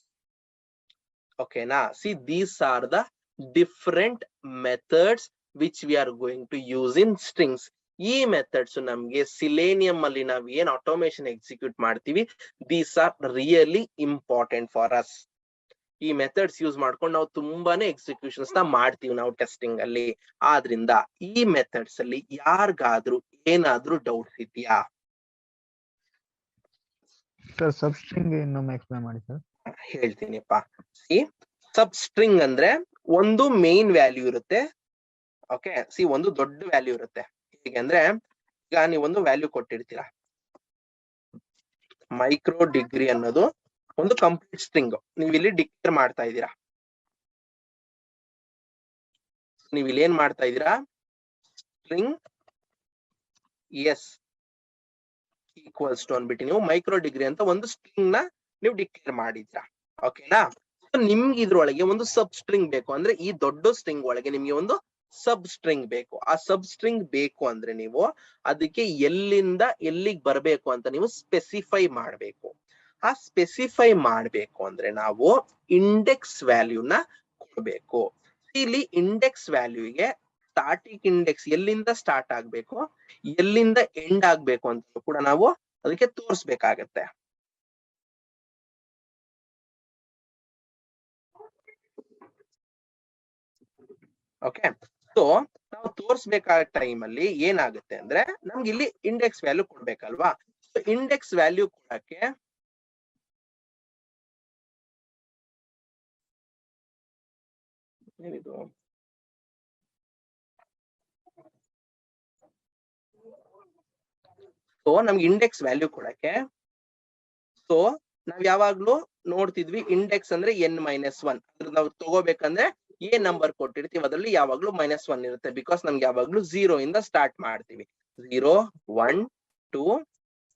ಓಕೆನಾ? See, these are the different methods which we are going to use in strings. ಈ ಮೆಥಡ್ಸ್ ನಮ್ಗೆ ಸಿಲೇನಿಯಂ ಅಲ್ಲಿ ನಾವ್ ಏನ್ ಆಟೋಮೇಶನ್ ಎಕ್ಸಿಕ್ಯೂಟ್ ಮಾಡ್ತೀವಿ, these are really important for us. ಈ methods use ಮಾಡ್ಕೊಂಡು ನಾವು ತುಂಬಾನೇ ಎಕ್ಸಿಕ್ಯೂಷನ್ಸ್ ನ ಮಾಡ್ತೀವಿ ನಾವು ಟೆಸ್ಟಿಂಗ್ ಅಲ್ಲಿ. ಆದ್ರಿಂದ ಈ ಮೆಥಡ್ಸ್ ಅಲ್ಲಿ ಯಾರಿಗಾದ್ರೂ ಏನಾದ್ರೂ ಡೌಟ್ಸ್ ಇದೆಯಾ? ಸರ್ ಸಬ್ ಸ್ಟ್ರಿಂಗ್ ಇನ್ನೊಮ್ಮೆ ಎಕ್ಸ್ಪ್ಲೇನ್ ಮಾಡಿ ಸರ್. ಹೇಳ್ತೀನಿಪ್ಪ. ಸಿ, ಸಬ್ ಸ್ಟ್ರಿಂಗ್ ಅಂದ್ರೆ ಒಂದು ಮೇನ್ ವ್ಯಾಲ್ಯೂ ಇರುತ್ತೆ. ಓಕೆ, ಸಿ, ಒಂದು ದೊಡ್ಡ ವ್ಯಾಲ್ಯೂ ಇರುತ್ತೆ. ಹೇಗೆ ಅಂದ್ರೆ ಈಗ ನೀವು ಒಂದು ವ್ಯಾಲ್ಯೂ ಕೊಟ್ಟಿರ್ತೀರಾ, ಮೈಕ್ರೋ ಡಿಗ್ರಿ ಅನ್ನೋದು ಒಂದು ಕಂಪ್ಲೀಟ್ ಸ್ಟ್ರಿಂಗ್. ನೀವು ಇಲ್ಲಿ ಡಿಕ್ಲೇರ್ ಮಾಡ್ತಾ ಇದ್ದೀರಾ. ನೀವು ಇಲ್ಲಿ ಏನ್ ಮಾಡ್ತಾ ಇದ್ದೀರಾ, ಸ್ಟ್ರಿಂಗ್ ಎಸ್ ಈಕ್ವಲ್ಸ್ ಟು ಅಂದ್ಬಿಟ್ಟು ನೀವು ಮೈಕ್ರೋ ಡಿಗ್ರಿ ಅಂತ ಒಂದು ಸ್ಟ್ರಿಂಗ್ ನ ನೀವು ಡಿಕ್ಲೇರ್ ಮಾಡಿದ್ದೀರಾ. ಓಕೆನಾ? ನಿಮ್ಗೆ ಇದ್ರೊಳಗೆ ಒಂದು ಸಬ್ ಸ್ಟ್ರಿಂಗ್ ಬೇಕು ಅಂದ್ರೆ ಈ ದೊಡ್ಡ ಸ್ಟ್ರಿಂಗ್ ಒಳಗೆ ನಿಮ್ಗೆ ಒಂದು ಸಬ್ ಸ್ಟ್ರಿಂಗ್ ಬೇಕು. ಆ ಸಬ್ ಸ್ಟ್ರಿಂಗ್ ಬೇಕು ಅಂದ್ರೆ ನೀವು ಅದಕ್ಕೆ ಎಲ್ಲಿಂದ ಎಲ್ಲಿಗೆ ಬರಬೇಕು ಅಂತ ನೀವು ಸ್ಪೆಸಿಫೈ ಮಾಡಬೇಕು. ಆ ಸ್ಪೆಸಿಫೈ ಮಾಡಬೇಕು ಅಂದ್ರೆ ನಾವು ಇಂಡೆಕ್ಸ್ ವ್ಯಾಲ್ಯೂನ ಕೊಡಬೇಕು. ಇಲ್ಲಿ ಇಂಡೆಕ್ಸ್ ವ್ಯಾಲ್ಯೂಗೆ ಸ್ಟಾರ್ಟಿಂಗ್ ಇಂಡೆಕ್ಸ್ ಎಲ್ಲಿಂದ ಸ್ಟಾರ್ಟ್ ಆಗ್ಬೇಕು, ಎಲ್ಲಿಂದ ಎಂಡ್ ಆಗ್ಬೇಕು ಅಂತ ಕೂಡ ನಾವು ಅದಕ್ಕೆ ತೋರಿಸ್ಬೇಕಾಗತ್ತೆ. ಓಕೆ, ಸೊ ನಾವು ತೋರಿಸ್ಬೇಕಾದ ಟೈಮ್ ಅಲ್ಲಿ ಏನಾಗುತ್ತೆ ಅಂದ್ರೆ ನಮ್ಗೆ ಇಲ್ಲಿ ಇಂಡೆಕ್ಸ್ ವ್ಯಾಲ್ಯೂ ಕೊಡ್ಬೇಕಲ್ವಾ. ಸೊ ಇಂಡೆಕ್ಸ್ ವ್ಯಾಲ್ಯೂ ಕೊಡಕ್ಕೆ ಏನಿದು, ಸೊ ನಮ್ಗೆ ಇಂಡೆಕ್ಸ್ ವ್ಯಾಲ್ಯೂ ಕೊಡಕ್ಕೆ ಸೊ ನಾವ್ ಯಾವಾಗ್ಲೂ ನೋಡ್ತಿದ್ವಿ ಇಂಡೆಕ್ಸ್ ಅಂದ್ರೆ n-1. ನಾವು ತಗೋಬೇಕಂದ್ರೆ ಏ ನಂಬರ್ ಕೊಟ್ಟಿರ್ತೀವಿ ಅದ್ರಲ್ಲಿ ಯಾವಾಗ್ಲೂ -1 ಇರುತ್ತೆ. ಬಿಕಾಸ್ ನಮ್ಗೆ ಯಾವಾಗ್ಲೂ 0 ಇಂದ ಸ್ಟಾರ್ಟ್ ಮಾಡ್ತೀವಿ. 0, 1, 2,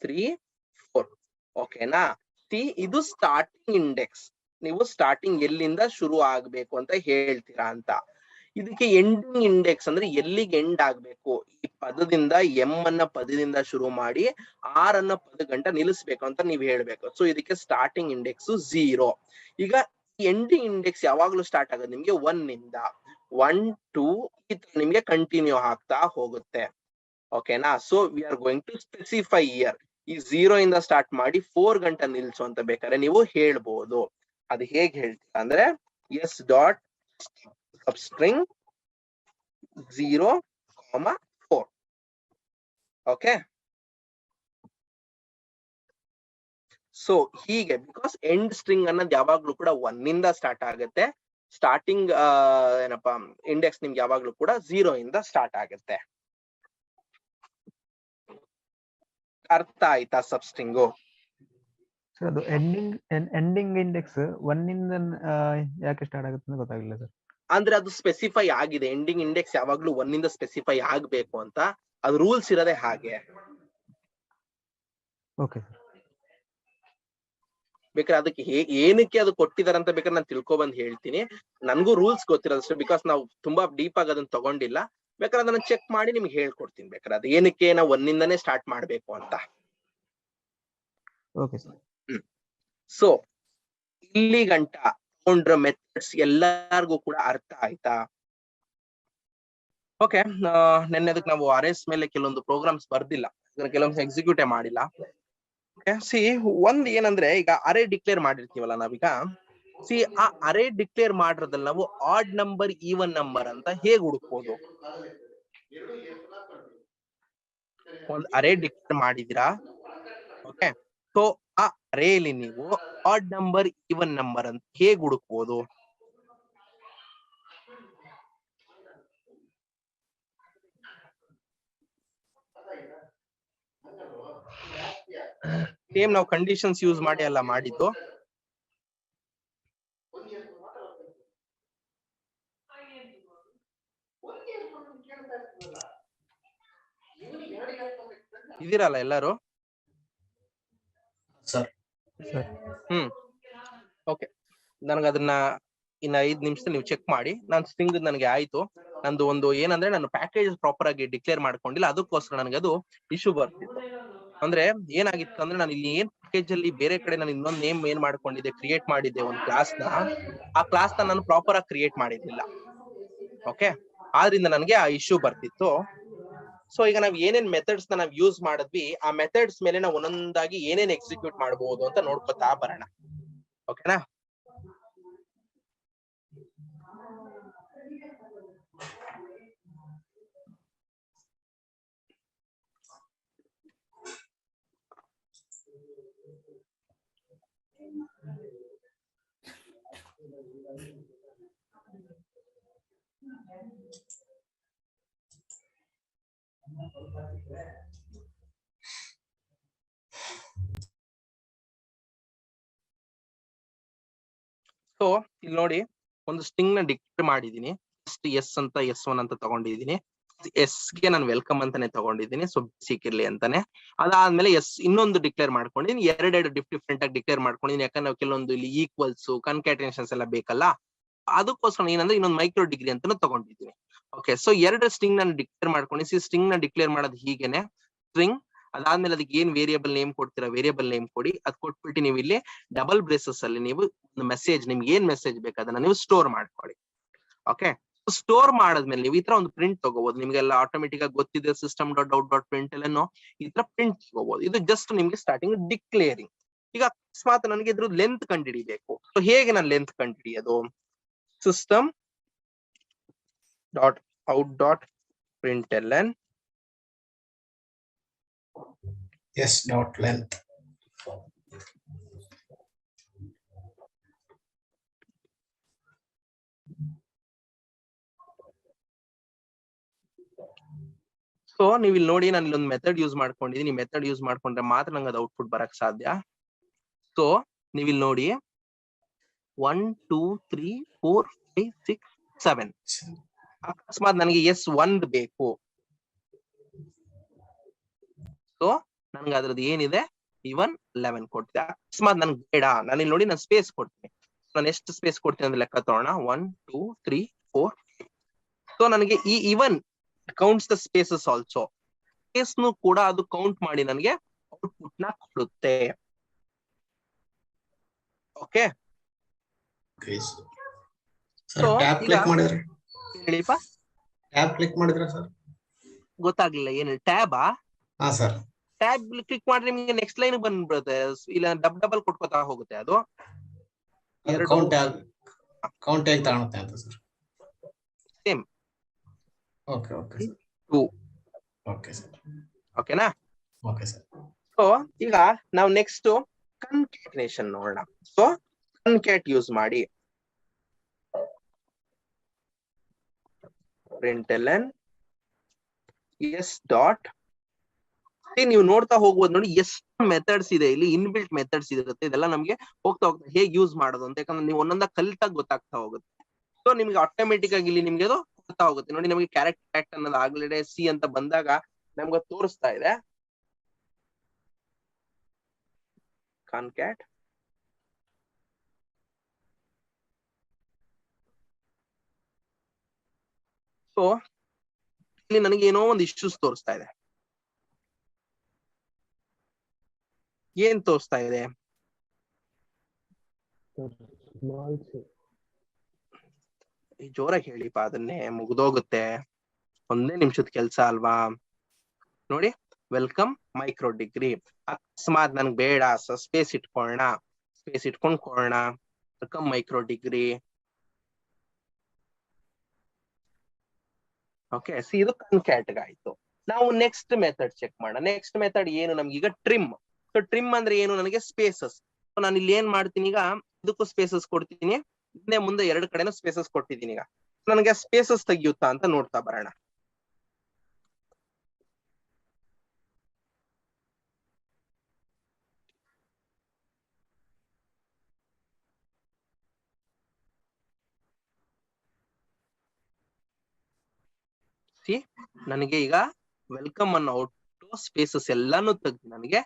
3, 4. ಓಕೆನಾ? ಇದು ಸ್ಟಾರ್ಟಿಂಗ್ ಇಂಡೆಕ್ಸ್. ನೀವು ಸ್ಟಾರ್ಟಿಂಗ್ ಎಲ್ಲಿಂದ ಶುರು ಆಗ್ಬೇಕು ಅಂತ ಹೇಳ್ತೀರಾ ಅಂತ. ಇದಕ್ಕೆ ಎಂಡಿಂಗ್ ಇಂಡೆಕ್ಸ್ ಅಂದ್ರೆ ಎಲ್ಲಿಗೆ ಎಂಡ್ ಆಗ್ಬೇಕು, ಈ ಪದದಿಂದ ಎಂ ಅನ್ನ ಪದದಿಂದ ಶುರು ಮಾಡಿ ಆರ್ ಅನ್ನ ಪದ ಗಂಟ ನಿಲ್ಲಿಸ್ಬೇಕು ಅಂತ ನೀವ್ ಹೇಳ್ಬೇಕು. ಸೊ ಇದಕ್ಕೆ ಸ್ಟಾರ್ಟಿಂಗ್ ಇಂಡೆಕ್ಸ್ 0. ಈಗ ಎಂಡಿಂಗ್ ಇಂಡೆಕ್ಸ್ ಯಾವಾಗ್ಲೂ ಸ್ಟಾರ್ಟ್ ಆಗೋದು ನಿಮ್ಗೆ 1 ಇಂದ. 1, 2 ಈ ತರ ನಿಮ್ಗೆ ಕಂಟಿನ್ಯೂ ಆಗ್ತಾ ಹೋಗುತ್ತೆ. ಓಕೆನಾ? So we are going to specify here. ಈ 0 ಇಂದ ಸ್ಟಾರ್ಟ್ ಮಾಡಿ 4 ಗಂಟೆ ನಿಲ್ಸು ಅಂತ ಬೇಕಾದ್ರೆ ನೀವು ಹೇಳ್ಬಹುದು. ಅದು ಹೇಗೆ ಹೇಳ್ತೀರಾ ಅಂದ್ರೆ S dot substring 0, 4. Okay, so ಹೀಗೆ ಬಿಕಾಸ್ ಎಂಡ್ ಸ್ಟ್ರಿಂಗ್ ಅನ್ನೋದು ಯಾವಾಗ್ಲೂ ಕೂಡ 1 ಇಂದ ಸ್ಟಾರ್ಟ್ ಆಗುತ್ತೆ. ಸ್ಟಾರ್ಟಿಂಗ್ ಏನಪ್ಪಾ ಇಂಡೆಕ್ಸ್ ನಿಮ್ಗೆ ಯಾವಾಗ್ಲೂ ಕೂಡ 0 ಇಂದ ಸ್ಟಾರ್ಟ್ ಆಗುತ್ತೆ. ಅರ್ಥ ಆಯ್ತಾ ಸಬ್ ಸ್ಟ್ರಿಂಗು? ಸರ್ ಅದು ಎಂಡಿಂಗ್ ಇಂಡೆಕ್ಸ್ 1 ಇಂದ ಯಾಕೆ ಸ್ಟಾರ್ಟ್ ಆಗುತ್ತೆ ಅಂತ ಗೊತ್ತಾಗಿಲ್ಲ ಸರ್. ಅಂದ್ರೆ ಅದು ಸ್ಪೆಸಿಫೈ ಆಗಿದೆ, ಎಂಡಿಂಗ್ ಇಂಡೆಕ್ಸ್ ಯಾವಾಗ್ಲೂ 1 ಇಂದ ಸ್ಪೆಸಿಫೈ ಆಗ್ಬೇಕು ಅಂತ, ಅದು ರೂಲ್ಸ್ ಇರೋದೇ ಹಾಗೆ. Okay sir. ಬೇಕಾದ್ರೆ ಅದಕ್ಕೆ ಏನಕ್ಕೆ ಅದು ಕೊಟ್ಟಿದಾರೆ ಅಂತ ಬೇಕಾದ್ರೆ ನಾನು ತಿಳ್ಕೊಬಂದ್ ಹೇಳ್ತೀನಿ. ನನ್ಗೂ ರೂಲ್ಸ್ ಗೊತ್ತಿರೋದಷ್ಟೇ, ಬಿಕಾಸ್ ನಾವು ತುಂಬಾ ಡೀಪ್ ಆಗಿ ಅದನ್ನ ತಗೊಂಡಿಲ್ಲ. ಬೇಕಾದ್ರೆ ಅದನ್ನ ಚೆಕ್ ಮಾಡಿ ನಿಮ್ಗೆ ಹೇಳ್ಕೊಡ್ತೀನಿ ಬೇಕಾದ್ರೆ ಅದು ಏನಕ್ಕೆ ನಾವು 1 ಇಂದಾನೇ ಸ್ಟಾರ್ಟ್ ಮಾಡ್ಬೇಕು ಅಂತ. Okay sir. ಸೊ ಇಲ್ಲಿ ಗಂಟ ತಗೊಂಡ್ರ ಮೆಥಡ್ಸ್ ಎಲ್ಲಾರ್ಗೂ ಕೂಡ ಅರ್ಥ ಆಯ್ತಾ? ಓಕೆ, ನೆನ್ನೆದಕ್ಕೆ ನಾವು ಅರೇಸ್ ಮೇಲೆ ಕೆಲವೊಂದು ಪ್ರೋಗ್ರಾಮ್ಸ್ ಬರ್ದಿಲ್ಲ, ಕೆಲವೊಂದು ಎಕ್ಸಿಕ್ಯೂಟೇ ಮಾಡಿಲ್ಲ. ಸಿ ಒಂದ್ ಏನಂದ್ರೆ, ಈಗ ಅರೇ ಡಿಕ್ಲೇರ್ ಮಾಡಿರ್ತೀವಲ್ಲ ನಾವೀಗ, ಸಿ ಆ ಅರೇ ಡಿಕ್ಲೇರ್ ಮಾಡಿರೋದ್ರಲ್ಲಿ ನಾವು ಆಡ್ ನಂಬರ್ ಈವನ್ ನಂಬರ್ ಅಂತ ಹೇಗ್ ಹುಡುಕ್ಬೋದು? ಒಂದ್ ಅರೇ ಡಿಕ್ಲೇರ್ ಮಾಡಿದಿರಾ, ಓಕೆ, ಸೊ ಆ ಅರೇಲಿ ನೀವು ಆಡ್ ನಂಬರ್ ಈವನ್ ನಂಬರ್ ಅಂತ ಹೇಗ್ ಹುಡುಕ್ಬೋದು? ಸೇಮ್ ನಾವು ಕಂಡೀಷನ್ಸ್ ಯೂಸ್ ಮಾಡಿ ಎಲ್ಲ ಮಾಡಿದ್ದು. ಇದೀರಲ್ಲ ಎಲ್ಲರೂ? ಸರ್ ಓಕೆ, ನನಗೆ ಅದನ್ನ ಇನ್ನ 5 ನಿಮಿಷದಲ್ಲಿ ನೀವು ಚೆಕ್ ಮಾಡಿ. ನಾನು ಸ್ಟ್ರಿಂಗ್ ನನಗೆ ಆಯ್ತು. ನಂದು ಒಂದು ಏನಂದ್ರೆ, ನಾನು ಪ್ಯಾಕೇಜ್ ಪ್ರಾಪರ್ ಆಗಿ ಡಿಕ್ಲೇರ್ ಮಾಡ್ಕೊಂಡಿಲ್ಲ, ಅದಕ್ಕೋಸ್ಕರ ನನಗೆ ಅದು ಇಶ್ಯೂ ಬರ್ತಿತ್ತು. ಅಂದ್ರೆ ಏನಾಗಿತ್ತು ಅಂದ್ರೆ, ನಾನು ಇಲ್ಲಿ ಏನ್ ಪ್ಯಾಕೇಜ್ ಅಲ್ಲಿ ಬೇರೆ ಕಡೆ ನಾನು ಇನ್ನೊಂದು ನೇಮ್ ಏನ್ ಮಾಡ್ಕೊಂಡಿದ್ದೆ, ಕ್ರಿಯೇಟ್ ಮಾಡಿದ್ದೆ ಒಂದು ಕ್ಲಾಸ್ ನ, ಆ ಕ್ಲಾಸ್ ನ ನಾನು ಪ್ರಾಪರ್ ಆಗಿ ಕ್ರಿಯೇಟ್ ಮಾಡಿರ್ಲಿಲ್ಲ. ಓಕೆ, ಆದ್ರಿಂದ ನನಗೆ ಆ ಇಶ್ಯೂ ಬರ್ತಿತ್ತು. ಸೊ ಈಗ ನಾವ್ ಏನೇನ್ ಮೆಥಡ್ಸ್ ನ ನಾವ್ ಯೂಸ್ ಮಾಡಿದ್ವಿ, ಆ ಮೆಥಡ್ಸ್ ಮೇಲೆ ನಾವು ಒಂದೊಂದಾಗಿ ಏನೇನ್ ಎಕ್ಸಿಕ್ಯೂಟ್ ಮಾಡಬಹುದು ಅಂತ ನೋಡ್ಕೊತಾ ಬರೋಣ. ಓಕೆನಾ? ಸೊ ಇಲ್ಲಿ ನೋಡಿ, ಒಂದು ಸ್ಟ್ರಿಂಗ್ ನ ಡಿಕ್ಲೇರ್ ಮಾಡಿದೀನಿ. ಎಸ್ ಅಂತ S1 ಅಂತ ತಗೊಂಡಿದ್ದೀನಿ. ಎಸ್ ಗೆ ನಾನು ವೆಲ್ಕಮ್ ಅಂತಾನೆ ತಗೊಂಡಿದ್ದೀನಿ, ಸೊ ಬೇಸಿಕ್ ಇರ್ಲಿ ಅಂತಾನೆ. ಅದಾದ್ಮೇಲೆ ಇನ್ನೊಂದು ಡಿಕ್ಲೇರ್ ಮಾಡ್ಕೊಂಡಿದ್ದೀನಿ, ಎರಡೆರಡು ಡಿಫ್ರೆಂಟ್ ಆಗಿ ಡಿಕ್ಲೇರ್ ಮಾಡ್ಕೊಂಡಿದ್ದೀನಿ. ಯಾಕಂದ್ರೆ ನಾವು ಕೆಲವೊಂದು ಇಲ್ಲಿ ಈಕ್ವಲ್ಸ್, ಕನ್ಕ್ಯಾಟೇಷನ್ಸ್ ಎಲ್ಲ ಬೇಕಲ್ಲ, ಅದಕ್ಕೋಸ್ಕರ ಏನಂದ್ರೆ ಇನ್ನೊಂದು ಮೈಕ್ರೋ ಡಿಗ್ರಿ ಅಂತಾನು ತಗೊಂಡಿದ್ದೀನಿ. ಓಕೆ, ಸೊ ಎರಡು ಸ್ಟ್ರಿಂಗ್ ನಾನು ಡಿಕ್ಲೇರ್ ಮಾಡ್ಕೊಂಡಿಸಿ, ಸ್ಟ್ರಿಂಗ್ ನ ಡಿಕ್ಲೇರ್ ಮಾಡೋದು ಹೀಗೇನೆ, ಸ್ಟ್ರಿಂಗ್, ಅದಾದ್ಮೇಲೆ ಅದಕ್ಕೆ ಏನ್ ವೇರಿಯಬಲ್ ನೇಮ್ ಕೊಡ್ತೀರಾ ವೇರಿಯಬಲ್ ನೇಮ್ ಕೊಡಿ. ಅದ್ ಕೊಟ್ಬಿಟ್ಟು ನೀವು ಇಲ್ಲಿ ಡಬಲ್ ಬ್ರೇಸಸ್ ಅಲ್ಲಿ ನೀವು ಒಂದು ಮೆಸೇಜ್, ನಿಮ್ಗೆ ಏನ್ ಮೆಸೇಜ್ ಬೇಕು ಅದನ್ನ ನೀವು ಸ್ಟೋರ್ ಮಾಡ್ಕೊಳ್ಳಿ. ಓಕೆ, ಸ್ಟೋರ್ ಮಾಡಾದ್ಮೇಲೆ ನೀವು ಈ ತರ ಒಂದು ಪ್ರಿಂಟ್ ತಗೋಬಹುದು. ನಿಮ್ಗೆಲ್ಲ ಆಟೋಮೆಟಿಕ್ ಆಗಿ ಗೊತ್ತಿದೆ, system dot out dot print ಎಲ್ಲ ಈ ತರ ಪ್ರಿಂಟ್ ತಗೋಬಹುದು. ಇದು ಜಸ್ಟ್ ನಿಮ್ಗೆ ಸ್ಟಾರ್ಟಿಂಗ್ ಡಿಕ್ಲೇರಿಂಗ್. ಈಗ ಅಕಸ್ಮಾತ್ ನನಗೆ ಇದ್ರ ಲೆಂತ್ ಕಂಡುಹಿಡಿಬೇಕು. ಸೊ ಹೇಗೆ ನಾನು ಲೆಂತ್ ಕಂಡುಹಿಡಿಯೋದು? System dot out dot println S dot length. So ನೀವು ಇಲ್ಲಿ ನೋಡಿ, ನಾನು ಇಲ್ಲೊಂದು ಮೆಥಡ್ ಯೂಸ್ ಮಾಡ್ಕೊಂಡಿದ್ದೀನಿ. ಮೆಥಡ್ ಯೂಸ್ ಮಾಡ್ಕೊಂಡ್ರೆ ಮಾತ್ರ ನಂಗೆ ಅದು ಔಟ್ಪುಟ್ ಬರಕ್ ಸಾಧ್ಯ. ಸೊ ನೀವು ಇಲ್ಲಿ ನೋಡಿ, 1 2 3 4 5 6 7. ಅಕಸ್ಮಾತ್ ನನಗೆ S1 ಬೇಕು, ಸೊ ನನ್ಗೆ ಅದ್ರದ್ದು ಏನಿದೆ ಇವನ್ 11 ಕೊಡ್ತೀನಿ. ಅಕಸ್ಮಾತ್ ನನ್ಗೆ ಬೇಡ, ನಾನು ಇಲ್ಲಿ ನೋಡಿ ನಾನು ಸ್ಪೇಸ್ ಕೊಡ್ತೀನಿ. ನಾನು ಎಷ್ಟು ಸ್ಪೇಸ್ ಕೊಡ್ತೀನಿ ಅಂತ ಲೆಕ್ಕ ತಗೋಣ. 1 2 3 4. ಸೊ ನನಗೆ ಈ even counts the spaces also. Space ನು ಕೂಡ ಅದು ಕೌಂಟ್ ಮಾಡಿ ನನಗೆ ಔಟ್ಪುಟ್ ನ ಕೊಡುತ್ತೆ. ಓಕೆ, ಸರ್ ಟ್ಯಾಬ್ ಕ್ಲಿಕ್ ಮಾಡಿದ್ರೆ, ಹೇಳಿಪ್ಪ, ಟ್ಯಾಬ್ ಕ್ಲಿಕ್ ಮಾಡಿದ್ರೆ ಸರ್ ಗೊತ್ತಾಗ್ಲಿಲ್ಲ. ಏನು ಟ್ಯಾಬಾ? ಹಾ ಸರ್, ಟ್ಯಾಬ್ ಕ್ಲಿಕ್ ಮಾಡಿದ್ರೆ ನಿಮಗೆ ನೆಕ್ಸ್ಟ್ ಲೈನ್ ಬಂದ್ಬಿಡುತ್ತೆ, ಇಲ್ಲ ಡಬಲ್ ಕೊಟ್ಕೋತಾ ಹೋಗುತ್ತೆ. ಅದು ಕೌಂಟ್ ಹೇಗೆ ತಗೊಳುತ್ತೆ ಅಂತ sir? Same. Okay okay sir. 2. Okay sir. ಓಕೆನಾ? Okay sir. ಸೊ ಈಗ ನಾವು ನೆಕ್ಸ್ಟ್ ಕನ್ಕ್ಯಾಟಿನೇಷನ್ ನೋಡೋಣ. ಸೊ ಕನ್ಕ್ಯಾಟ್ ಯೂಸ್ ಮಾಡಿ println s ಡಾಟ್ ನೀವು ನೋಡ್ತಾ ಹೋಗ್ಬೋದು ನೋಡಿ ಎಷ್ಟು ಮೆಥಡ್ಸ್ ಇದೆ ಇಲ್ಲಿ, ಇನ್ಬಿಲ್ಟ್ ಮೆಥಡ್ಸ್ ಇರುತ್ತೆ. ಇದೆಲ್ಲ ನಮ್ಗೆ ಹೋಗ್ತಾ ಹೋಗ್ತಾ ಹೇಗೆ ಯೂಸ್ ಮಾಡೋದು ಅಂತ, ಯಾಕಂದ್ರೆ ನೀವು ಒಂದೊಂದ ಕಲಿತಾಗ ಗೊತ್ತಾಗ್ತಾ ಹೋಗುತ್ತೆ. ಸೊ ನಿಮ್ಗೆ ಆಟೋಮೆಟಿಕ್ ಆಗಿ ಇಲ್ಲಿ ನಿಮ್ಗೆ ಅದು ಗೊತ್ತಾ ಹೋಗುತ್ತೆ. ನೋಡಿ ನಮಗೆ ಕ್ಯಾರೆಕ್ಟರ್ ಆಕ್ಟ್ ಅನ್ನೋದು ಆಗ್ಲೇ ಸಿ ಅಂತ ಬಂದಾಗ ನಮ್ಗೆ ತೋರಿಸ್ತಾ ಇದೆ ಕಾನ್ಕ್ಯಾಟ್. ಸೊ ಇಲ್ಲಿ ನನಗೆ ಏನೋ ಒಂದು ಇಶ್ಯೂಸ್ ತೋರಿಸ್ತಾ ಇದೆ. ಏನ್ ತೋರಿಸ್ತಾ ಇದೆ? ಜೋರಾಗಿ ಹೇಳಿಪ್ಪ, ಅದನ್ನೇ ಮುಗ್ದೋಗುತ್ತೆ. ಒಂದೇ ನಿಮಿಷದ ಕೆಲ್ಸ ಅಲ್ವಾ. ನೋಡಿ, ವೆಲ್ಕಮ್ ಮೈಕ್ರೋ ಡಿಗ್ರಿ. ಅಕಸ್ಮಾತ್ ನನ್ಗೆ ಬೇಡ, ಸ್ಪೇಸ್ ಇಟ್ಕೊಳ್ಳೋಣ, ಸ್ಪೇಸ್ ಇಟ್ಕೊಂಡ್ಕೊಳ್ಳೋಣ, ವೆಲ್ಕಮ್ ಮೈಕ್ರೋ ಡಿಗ್ರಿ. ಓಕೆ, ಇದು ಕಾನ್ಕ್ಯಾಟ್ ಆಯ್ತು. ನಾವು ನೆಕ್ಸ್ಟ್ ಮೆಥಡ್ ಚೆಕ್ ಮಾಡೋಣ. ನೆಕ್ಸ್ಟ್ ಮೆಥಡ್ ಏನು ನಮ್ಗೆ ಈಗ? ಟ್ರಿಮ್. ಸೊ ಟ್ರಿಮ್ ಅಂದ್ರೆ ಏನು? ನನಗೆ ಸ್ಪೇಸಸ್. ಸೊ ನಾನು ಇಲ್ಲಿ ಏನ್ ಮಾಡ್ತೀನಿ ಈಗ, ಇದಕ್ಕೂ ಸ್ಪೇಸಸ್ ಕೊಡ್ತೀನಿ, ಹಿಂದೆ ಮುಂದೆ ಎರಡು ಕಡೆನೂ ಸ್ಪೇಸಸ್ ಕೊಟ್ಟಿದ್ದೀನಿ. ಈಗ ನನಗೆ ಸ್ಪೇಸಸ್ ತೆಗಿಯುತ್ತಾ ಅಂತ ನೋಡ್ತಾ ಬರೋಣ. ನನಗೆ ಈಗ ವೆಲ್ಕಮ್ ಅನ್ನೋ ಔಟ್ ಸ್ಪೇಸಸ್ ಎಲ್ಲಾನು ತೆಗೆದು ನನಗೆ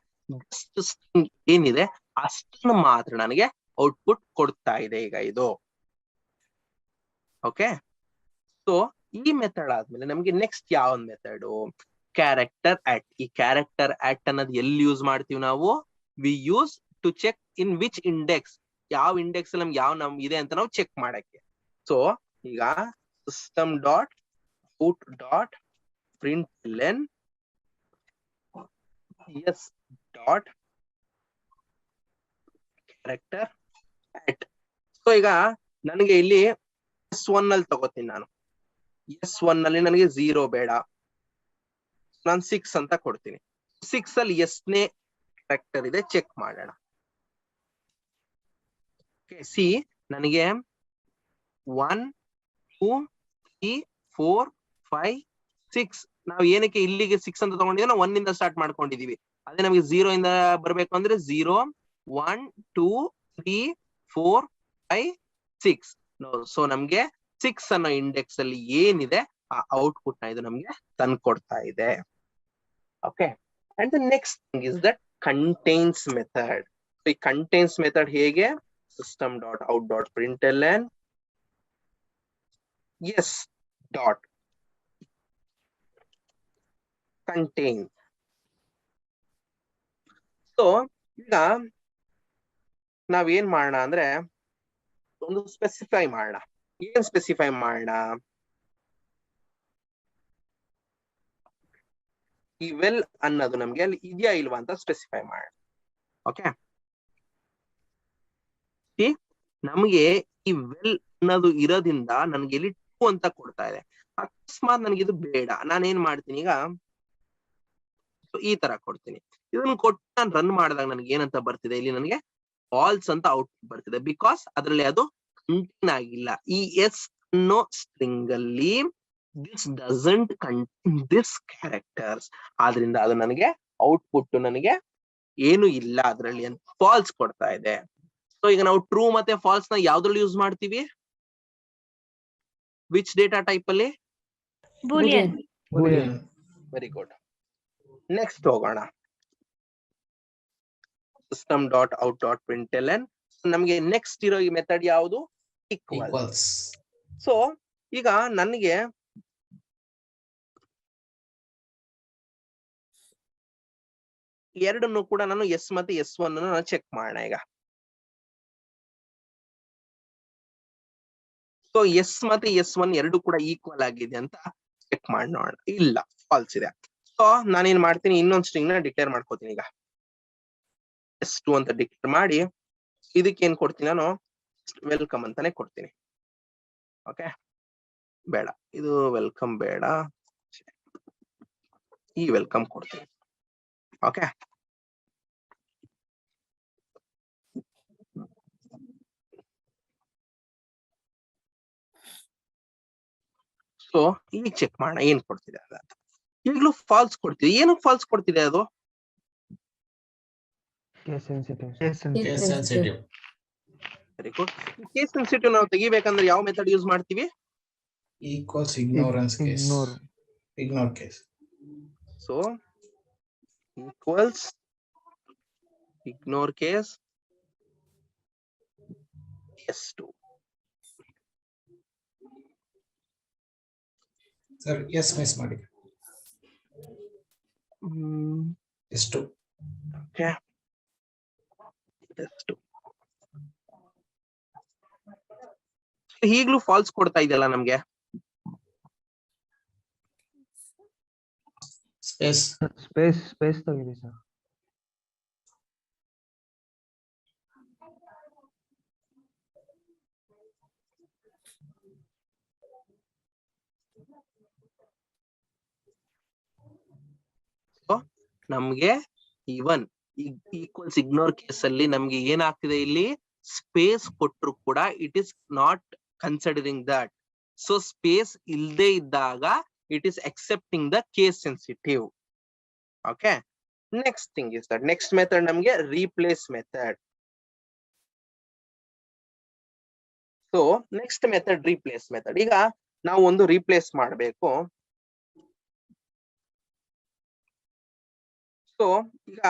ಏನಿದೆ ಅಷ್ಟನ್ನು ಮಾತ್ರ ನನಗೆ ಔಟ್ಪುಟ್ ಕೊಡ್ತಾ ಇದೆ ಈಗ ಇದು. ಓಕೆ, ಸೊ ಈ ಮೆಥಡ್ ಆದ್ಮೇಲೆ ನಮ್ಗೆ ನೆಕ್ಸ್ಟ್ ಯಾವ ಮೆಥಡ್? ಕ್ಯಾರೆಕ್ಟರ್ ಆಟ್. ಈ ಕ್ಯಾರೆಕ್ಟರ್ ಆಟ್ ಅನ್ನೋದು ಎಲ್ಲಿ ಯೂಸ್ ಮಾಡ್ತೀವಿ ನಾವು? We use to check in which index, ಯಾವ ಇಂಡೆಕ್ಸ್ ನಮ್ಗೆ ಯಾವ ಇದೆ ಅಂತ ನಾವು ಚೆಕ್ ಮಾಡಕ್ಕೆ. ಸೊ ಈಗ system dot out dot println S dot character at. So ಈಗ ನನಗೆ ಇಲ್ಲಿ S1 ಅಲ್ಲಿ ತಗೋತೀನಿ ನಾನು. S1 ಅಲ್ಲಿ ನನಗೆ 0 ಬೇಡ, ನಾನು 6 ಅಂತ ಕೊಡ್ತೀನಿ. 6 ಅಲ್ಲಿ ಎಷ್ಟನೇ ಕ್ಯಾರೆಕ್ಟರ್ ಇದೆ ಚೆಕ್ ಮಾಡೋಣ. ಸಿ ನನಗೆ 1 2 3 4 5 6. ನಾವು ಏನಕ್ಕೆ ಇಲ್ಲಿಗೆ 6 ಅಂತ ತಗೊಂಡಿದ್ದೀವಿ? ನಾವು 1 ಇಂದ ಸ್ಟಾರ್ಟ್ ಮಾಡ್ಕೊಂಡಿದೀವಿ. ಅದೇ ನಮಗೆ 0 ಇಂದ ಬರ್ಬೇಕು ಅಂದ್ರೆ 0 1 2 3 4 5 6. ಸೊ ನಮ್ಗೆ 6 ಅನ್ನೋ ಇಂಡೆಕ್ಸ್ ಅಲ್ಲಿ ಏನಿದೆ ಆ ಔಟ್ಪುಟ್ ನ ಇದು ನಮ್ಗೆ ತಂದ್ಕೊಡ್ತಾ ಇದೆ. Okay, and the next thing is that contains method. ಈ ಕಂಟೈನ್ಸ್ ಮೆಥಡ್ ಹೇಗೆ? System dot out dot println S dot contain. So ಈಗ ನಾವೇನ್ ಮಾಡೋಣ ಅಂದ್ರೆ ಒಂದು ಸ್ಪೆಸಿಫೈ ಮಾಡೋಣ. ಏನ್ ಸ್ಪೆಸಿಫೈ ಮಾಡೋಣ? ಈ ವೆಲ್ ಅನ್ನೋದು ನಮ್ಗೆ ಅಲ್ಲಿ ಇದೆಯಾ ಇಲ್ವಾ ಅಂತ ಸ್ಪೆಸಿಫೈ ಮಾಡೋಣ. ಓಕೆ, ನಮ್ಗೆ ಈ ವೆಲ್ ಅನ್ನೋದು ಇರೋದ್ರಿಂದ ನನ್ಗೆ ಇಲ್ಲಿ 2 ಅಂತ ಕೊಡ್ತಾ ಇದೆ. ಅಕಸ್ಮಾತ್ ನನಗೆ ಇದು ಬೇಡ, ನಾನೇನ್ ಮಾಡ್ತೀನಿ ಈಗ ಈ ತರ ಕೊಡ್ತೀನಿ. ಇದನ್ನ ಕೊಟ್ಟು ನಾನು ರನ್ ಮಾಡಿದಾಗ ನನಗೆ ಏನಂತ ಬರ್ತಿದೆ? ಇಲ್ಲಿ ನನಗೆ ಫಾಲ್ಸ್ ಅಂತ ಔಟ್ಪುಟ್ ಬರ್ತಿದೆ, ಬಿಕಾಸ್ ಅದರಲ್ಲಿ ಅದು ಕಂಟೈನ್ ಆಗಿಲ್ಲ. ಈ ಎಸ್ ಅನ್ನೋ ಸ್ಟ್ರಿಂಗ್ ಅಲ್ಲಿ this doesn't contain this characters, ಆದ್ರಿಂದ ಅದು ನನಗೆ ಔಟ್ಪುಟ್ ನನಗೆ ಏನು ಇಲ್ಲ ಅದರಲ್ಲಿ ಅಂತ ಫಾಲ್ಸ್ ಕೊಡ್ತಾ ಇದೆ. ಸೊ ಈಗ ನಾವು ಟ್ರೂ ಮತ್ತೆ ಫಾಲ್ಸ್ ನ ಯಾವ್ದ್ರಲ್ಲಿ ಯೂಸ್ ಮಾಡ್ತೀವಿ? ವಿಚ್ ಡೇಟಾ ಟೈಪ್ ಅಲ್ಲಿ? ಬೂಲಿಯನ್. Very good. ನೆಕ್ಸ್ಟ್ ಹೋಗೋಣ. System dot out dot println. ನಮ್ಗೆ ನೆಕ್ಸ್ಟ್ ಇರೋ ಈ ಮೆಥಡ್ ಯಾವುದು? ಈಕ್ವಲ್ಸ್. ಸೊ ಈಗ ನನಗೆ ಎರಡನ್ನು ಕೂಡ ನಾನು ಎಸ್ ಮತ್ತೆ S1 ನಾನು ಚೆಕ್ ಮಾಡೋಣ ಈಗ. ಸೊ ಎಸ್ ಮತ್ತೆ S1 ಎರಡು ಕೂಡ ಈಕ್ವಲ್ ಆಗಿದೆ ಅಂತ ಚೆಕ್ ಮಾಡಿ ನೋಡೋಣ. ಇಲ್ಲ, ಫಾಲ್ಸ್ ಇದೆ. ಸೊ ನಾನೇನ್ ಮಾಡ್ತೀನಿ, ಇನ್ನೊಂದು ಸ್ಟ್ರಿಂಗ್ ನ ಡಿಕ್ಲೇರ್ ಮಾಡ್ಕೋತೀನಿ. ಈಗ S2 ಅಂತ ಡಿಕ್ಲೇರ್ ಮಾಡಿ ಇದಕ್ಕೆ ಏನ್ ಕೊಡ್ತೀನಿ ನಾನು? ವೆಲ್ಕಮ್ ಅಂತಾನೆ ಕೊಡ್ತೀನಿ. ಓಕೆ, ಬೇಡ, ಇದು ವೆಲ್ಕಮ್ ಬೇಡ, ಈ ವೆಲ್ಕಮ್ ಕೊಡ್ತೀನಿ. ಓಕೆ, ಸೊ ಈಗ ಚೆಕ್ ಮಾಡೋಣ ಏನ್ ಕೊಡ್ತಿದೆ ಅಂತ. ಈಗ್ಲೂ ಫಾಲ್ಸ್ ಕೊಡ್ತೀವಿ. ಏನಕ್ಕೆ ಫಾಲ್ಸ್ ಕೊಡ್ತಿದೆ ಅದು? Case sensitive. Case sensitive. Very good. Case sensitive ನಾವು ತೆಗಿಬೇಕಂದ್ರೆ ಯಾವ ಮೆಥಡ್ ಯೂಸ್ ಮಾಡ್ತೀವಿ? Equals ignorance case. Ignore case. So equals ignore case S2. Sir S miss ಮಾಡಿ. ಎಷ್ಟು? ಓಕೆ, S2 ಈಗ್ಲೂ ಫಾಲ್ಸ್ ಕೊಡ್ತಾ ಇದೆಯಲ್ಲ ನಮ್ಗೆ. ಸ್ಪೇಸ್ ತೆಗೀರಿ ಸರ್. ನಮ್ಗೆ ಈವನ್ ಈಕ್ವಲ್ಸ್ ಇಗ್ನೋರ್ ಕೇಸ್ ಅಲ್ಲಿ ನಮ್ಗೆ ಏನಾಗ್ತಿದೆ, ಇಲ್ಲಿ ಸ್ಪೇಸ್ ಕೊಟ್ಟರು ಕೂಡ it is not considering that. So space ಇಲ್ಲದೆ ಇದ್ದಾಗ it is accepting the case sensitive. Okay, next thing is that next method ನಮ್ಗೆ replace method. So next method replace method. ಈಗ ನಾವು ಒಂದು replace ಮಾಡಬೇಕು. ಸೊ ಈಗ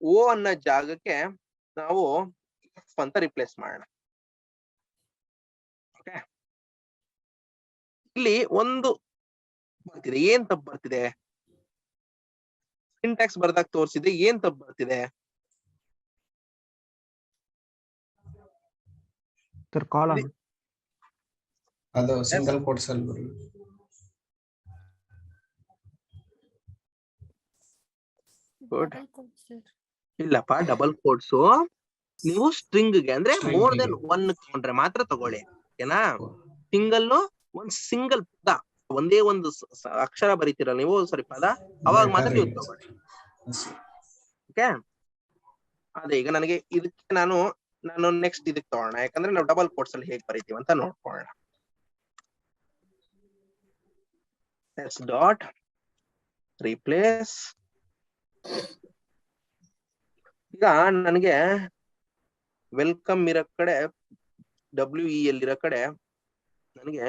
O ಅನ್ನೋ ಜಾಗಕ್ಕೆ ನಾವು F ಅಂತ ರಿಪ್ಲೇಸ್ ಮಾಡೋಣ. ಓಕೆ, ಇಲ್ಲಿ ಒಂದು ಬರ್ತಿದೆ. ಏನ್ ತಪ್ಪು ಬರ್ತಿದೆ? ಸಿಂಟ್ಯಾಕ್ಸ್ ಬರ್ದಾಗ ತೋರಿಸಿದೆ. ಏನ್ ತಪ್ಪು ಬರ್ತಿದೆ? Sir column. ಅದು ಸಿಂಗಲ್ ಕೋಟ್ಸ್ ಅಲ್ಲಿ ಬರಲ್ಲ. ಗುಡ್. ಇಲ್ಲಪ್ಪ, ಡಬಲ್ ಕೋಟ್ಸ್ ನೀವು ಸ್ಟ್ರಿಂಗ್ ಗೆ ಅಂದ್ರೆ String ಮೋರ್ ಗೆ. ದೆನ್ ಒನ್ ತಗೊಂಡ್ರೆ ಮಾತ್ರ ತಗೊಳ್ಳಿ. ಓಕೆನಾ? ಸಿಂಗಲ್ ಒಂದ್ ಸಿಂಗಲ್ ಪದ, ಒಂದೇ ಒಂದು ಅಕ್ಷರ ಬರೀತೀರಲ್ಲ ನೀವು, ಸಾರಿ ಪದ, ಅವಾಗ ಮಾತ್ರ ನೀವು ತಗೊಳ್ಳಿ. ಓಕೆ, ಅದೇ ಈಗ ನನಗೆ ಇದಕ್ಕೆ ನಾನು ನೆಕ್ಸ್ಟ್ ಇದಕ್ಕೆ ತಗೋಣ, ಯಾಕಂದ್ರೆ ನಾವು ಡಬಲ್ ಕೋಟ್ಸ್ ಅಲ್ಲಿ ಹೇಗೆ ಬರೀತೀವಿ ಅಂತ ನೋಡ್ಕೊಳ್ಳೋಣ. Dot replace. ಈಗ ನನಗೆ ವೆಲ್ಕಮ್ ಇರೋ ಕಡೆ WEL ಇರೋ ಕಡೆ ನನಗೆ